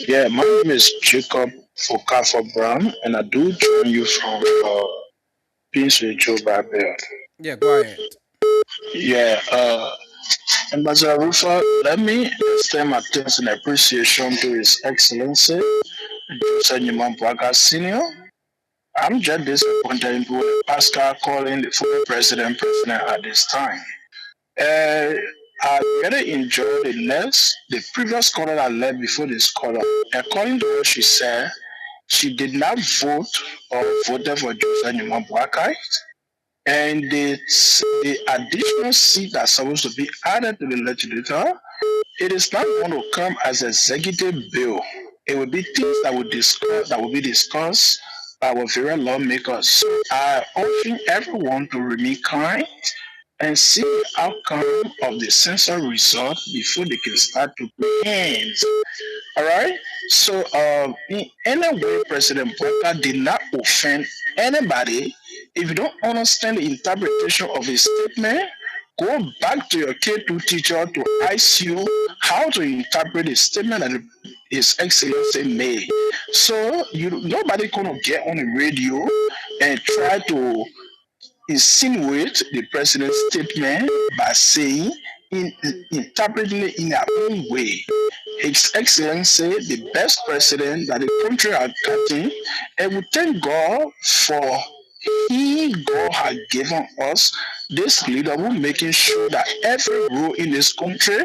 Yeah, my name is Jacob Fokafo Brown, and I do join you from Peace with Joe Babel. Yeah, go ahead. Yeah, Ambassador RUFUS, let me extend my thanks and appreciation to His Excellency Joseph Nyimam Bwaka Sr. I'm just disappointed with Pascal calling the former president at this time. I really enjoyed the previous caller that left before this caller. According to what she said, she did not vote or voted for Joseph Nyimam Bwaka. And the additional seat that's supposed to be added to the legislature, it is not going to come as an executive bill. It will be things that will be discussed by our very lawmakers. So I urge everyone to remain kind and see the outcome of the census result before they can start to put hands. All right? So in any way, President Bwaka did not offend anybody. If you don't understand the interpretation of his statement, go back to your K2 teacher to ask you how to interpret the statement that His Excellency made. So nobody gonna get on the radio and try to insinuate the president's statement by saying, interpreting it in their own way. His Excellency, the best president that the country has gotten, and we thank God for God has given us this leader will making sure that every rule in this country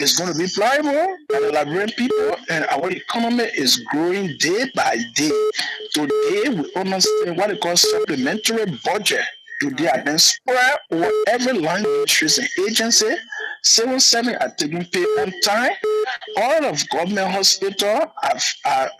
is going to be pliable by the Liberian people, and our economy is growing day by day. Today, we understand what they call supplementary budget. Today, I then spread over every line ministries and agency. Civil servants are taking pay on time. All of government hospitals are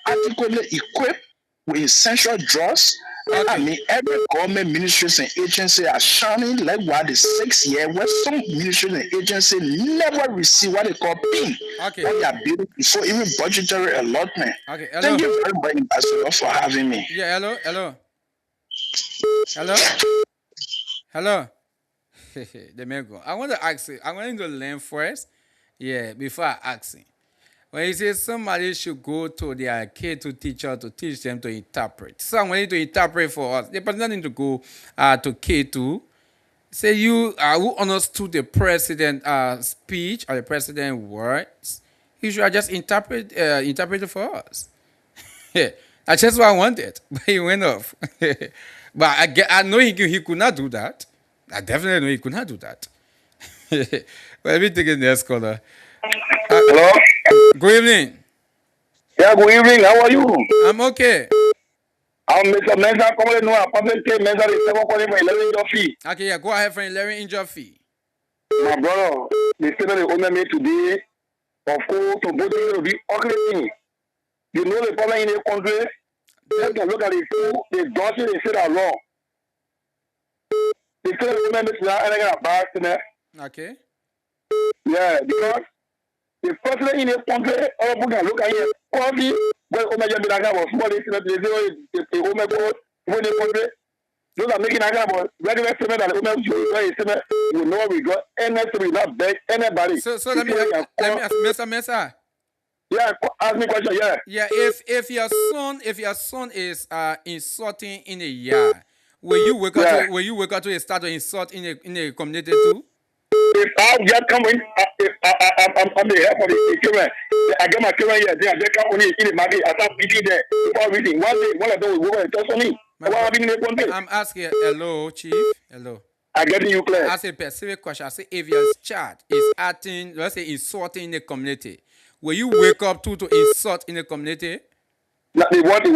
adequately equipped with essential drugs. I mean, every government ministries and agency are shining like what the 6 year where some ministries and agency never receive what they call PIN. What they are building before even budgetary allotment. Thank you very much, Ambassador, for having me. Yeah, hello. There may go. I want to ask you. I want to learn first. Yeah, before I ask you. When you say somebody should go to their K2 teacher to teach them to interpret. Someone need to interpret for us. The person need to go to K2. Say you who understood the president speech or the president words. You should just interpret it for us. That's just what I wanted. But he went off. But I know he could not do that. I definitely know he could not do that. But let me take the next caller. Hello? Good evening. Yeah, good evening. How are you? I'm okay. I'm Mr. Mensa. Come on, no, I'm Mensa. The second calling for 11 inch fee. Okay, yeah, go ahead for 11 inch fee. My brother, the statement they own me today, of course, to both will be ugly thing. You know the problem in the country? Let them look at the food, the dodging, they say that wrong. The statement they own me today, and I got a bad thing. Okay. Yeah, because the president in the country, all people can look at it. Probably, when Omeja be like about small incident, they say, the Omega, when the country, those are making a about regular statement that the Omega statement will not regret anything, will not beg anybody. So let me ask Mr. Mesa. Yeah, ask me a question, yeah. Yeah, if your son is insulting in a yard, will you wake up to start to insult in a community too? If I just come in, I'm the help of the children. I get my children here. They come in the market. I start beating them. Before reading, one day, one of them will go and touch on me. I'm asking, hello, Chief. Hello. I'm getting you clear. I say a specific question. I say if your child is acting, let's say insulting in the community, will you wake up to insult in the community? Now you talking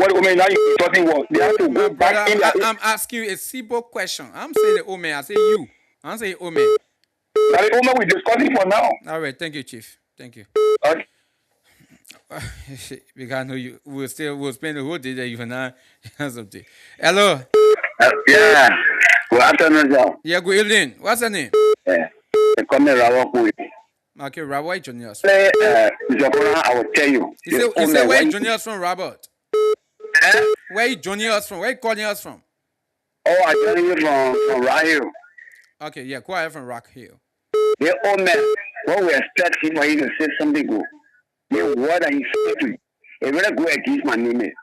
what? They have to go back in. I'm asking you a simple question. I'm saying the Ome. I say you. I'm saying Ome. Now the Ome we're discussing for now. All right. Thank you, Chief. Thank you. Okay. Because you we'll spend the whole day there. You can not something. Hello. Yeah. Good afternoon, sir. Yeah. Good evening. What's your name? Yeah. They call me Rawa. Okay, Robert, where you joining us from? Mr. KONAH, I will tell you. He said where you joining us from, Robert? Where you joining us from? Where you calling us from? Oh, I'm joining you from Rock Hill. Okay, yeah, go ahead from Rock Hill. The old man, what we expect him for him to say something good. The word that he said to you, he will go against my name.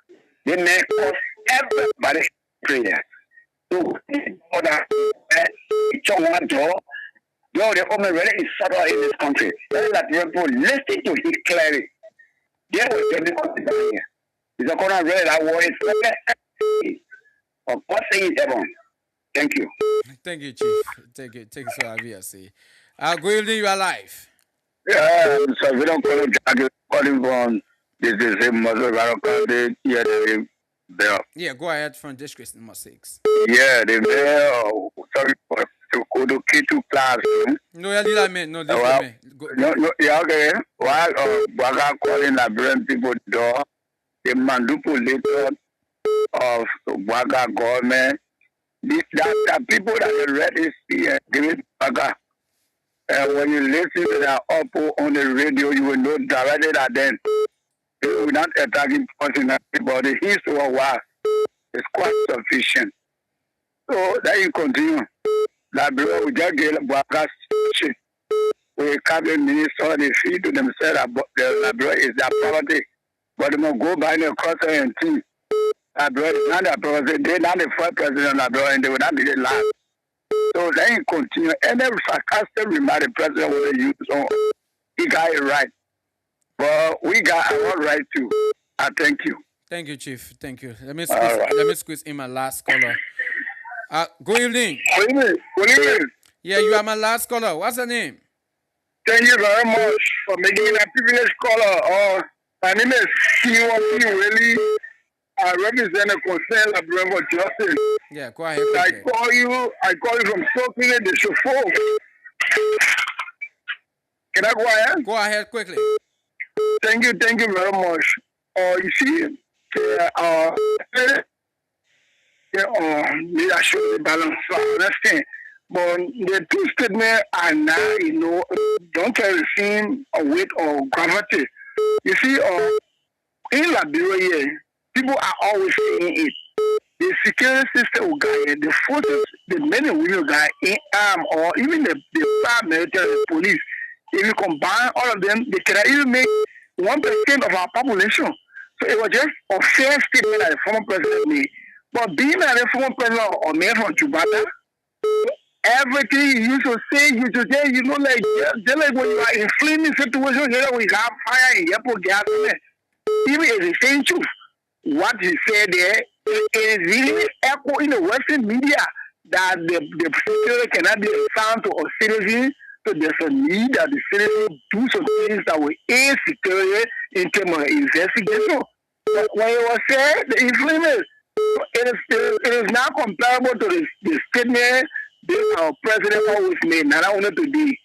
They make us everybody prayer. So, each one door. Yo, the woman really is subtle in this country. Let people listen to his clearly. There was the here. It's a corner really that war is of what saying everyone. Thank you. Thank you, Chief. Thank you so obviously. Good evening, you are live. Yeah, so we don't call it calling from this is a mother yeah, go ahead from district number 6. Yeah, the mayor sorry for to go to K2 class. No, yeah, did I mean? No, this no, yeah, okay. While Baga calling Liberian people door, the manipulator of Baga government, the people that already see and give it Baga. And when you listen to that Oppo on the radio, you will know directly at them. They will not attacking personally, but the history of war is quite sufficient. So that you continue. Liberia will just get Baga shit. We cabinet minister, they feel to themselves about the Liberia is their property. But they must go by the cross and see. Liberia is not their property. They're not the first president of Liberia, and they will not be the last. So they continue. Any sarcastic remark the president will use on, he got it right. But we got our right too. I thank you. Thank you, Chief. Thank you. Let me squeeze in my last caller. Good evening. Good evening. Good evening. Yeah, you are my last caller. What's your name? Thank you very much for making me a privileged caller. My name is Kiwon Willie. I represent a concern of Bravo Justice. Yeah, go ahead. I call you from Soaking the chauffeur. Can I go ahead? Go ahead quickly. Thank you very much. You see, leadership balance. I understand. But the two statements are now, don't carry the same weight or gravity. You see, in Liberia, people are always saying it. The security system guy, the forces, the men and women guy in arm, or even the paramilitary police, if you combine all of them, they cannot even make 1% of our population. So it was just a fair statement that the former president made. But being that the former president or man from Chubata, everything you used to say, just like when you are in flaming situation here, we have fire in Yapo gas. Even if the same truth, what he said there, it is really echo in the Western media that the security cannot be assigned to a citizen. So there's a need that the citizens do some things that will aid security in terms of investigation. But when it was said, the influence, it is now comparable to the statement that our president always made, not only today.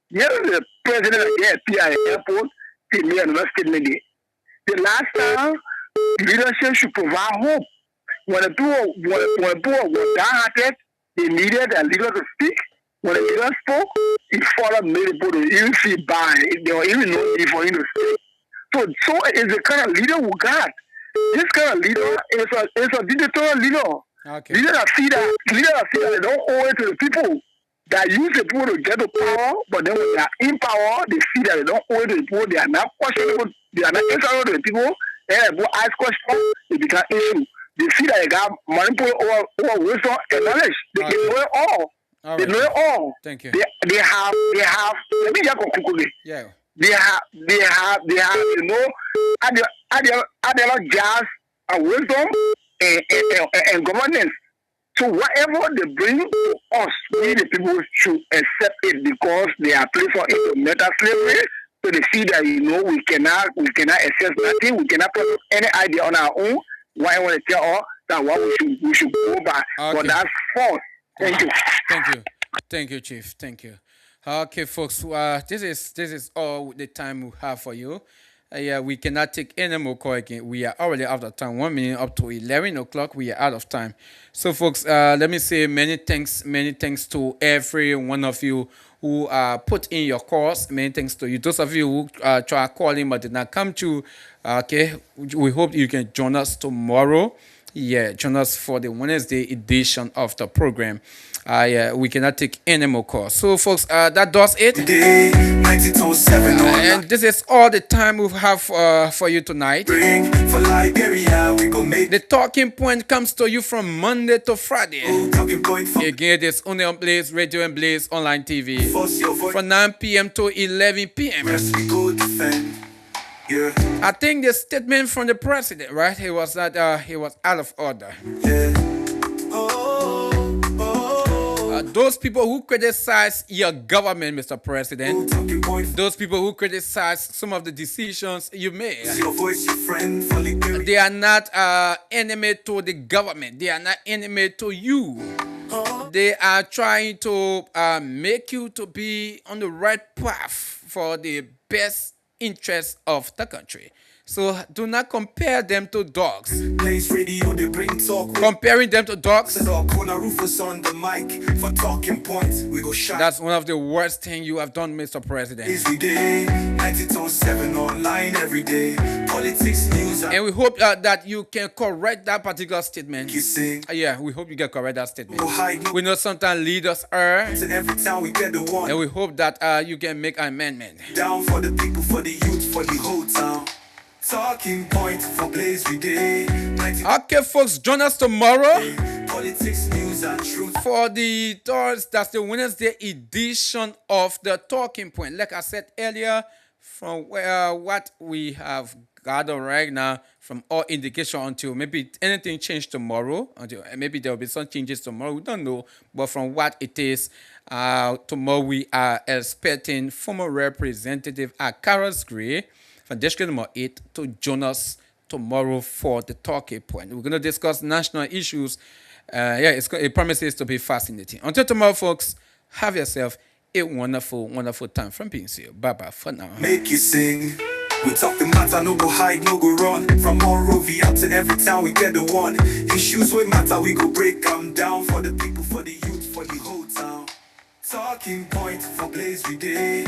Yes, the president at the airport, he made another statement there. The last time, leadership should provide hope. When the people were downhearted, they needed a leader to speak. When the leader spoke, he followed many people to even feel bad. There was even no need for him to speak. So it's the kind of leader we got. This kind of leader is a dictatorial leader. Okay. Leader that see that they don't owe it to the people. That use the people to get the power, but then when they are in power, they see that they don't owe it to the people. They are not questionable. They are not answerable to the people. They people ask questions, it becomes issue. They see that they got manipulate over wisdom and knowledge. They can know it all. They know it all. Thank you. They have. Let me just go quickly. Yeah. They have. Other jobs and wisdom and governance. So whatever they bring to us, we the people should accept it because they are placed for into meta slavery. So they see that we cannot access nothing, we cannot put any idea on our own. Why I want to tell us that what we should go by. Okay. But that's false. Thank you. Thank you, Chief. Thank you. Okay, folks. This is all the time we have for you. Yeah, we cannot take any more call again. We are already out of time. 1 minute up to 11 o'clock. We are out of time. So, folks, let me say many thanks to every one of you who put in your calls. Many thanks to you. Those of you who try calling but did not come to, okay, we hope you can join us tomorrow. Yeah, join us for the Wednesday edition of the program. We cannot take any more calls. So, folks, that does it. And this is all the time we have for you tonight. The talking point comes to you from Monday to Friday. Again, this only on Blaze Radio and Blaze Online TV from 9 p.m. to 11 p.m. I think the statement from the president, right? He was that he was out of order. Those people who criticize your government, Mr. President, those people who criticize some of the decisions you made, they are not enemy to the government. They are not enemy to you. They are trying to make you to be on the right path for the best interest of the country. So do not compare them to dogs. Comparing them to dogs, RUFUS on the mic for talking points. We go shine. That's one of the worst things you have done, Mr. President. Every day, 92.7 online every day. Politics, news, and we hope that you can correct that particular statement. Yeah, we hope you can correct that statement. We know sometimes leaders err, every time we get the one. And we hope that you can make an amendment. Down for the people, for the youth, for the whole town. Talking point for Blaze Day. Okay, folks, join us tomorrow. Politics, news, and truth. For the Thursday, that's the Wednesday edition of the Talking Point. Like I said earlier, From where what we have gathered right now, from all indication until maybe anything change tomorrow, until maybe there will be some changes tomorrow. We don't know, but from what it is, tomorrow we are expecting former representative Carlos Gray from district number 8 to join us tomorrow for the talking point. We're going to discuss national issues. It promises to be fascinating. Until tomorrow, folks, have yourself a wonderful, wonderful time from being here. Bye bye for now. Make you sing. We talk the matter, no go hide, no go run. From Monrovia to every town, we get the one. Issues with matter, we go break them down for the people, for the youth, for the whole town. Talking point for Blaze we day.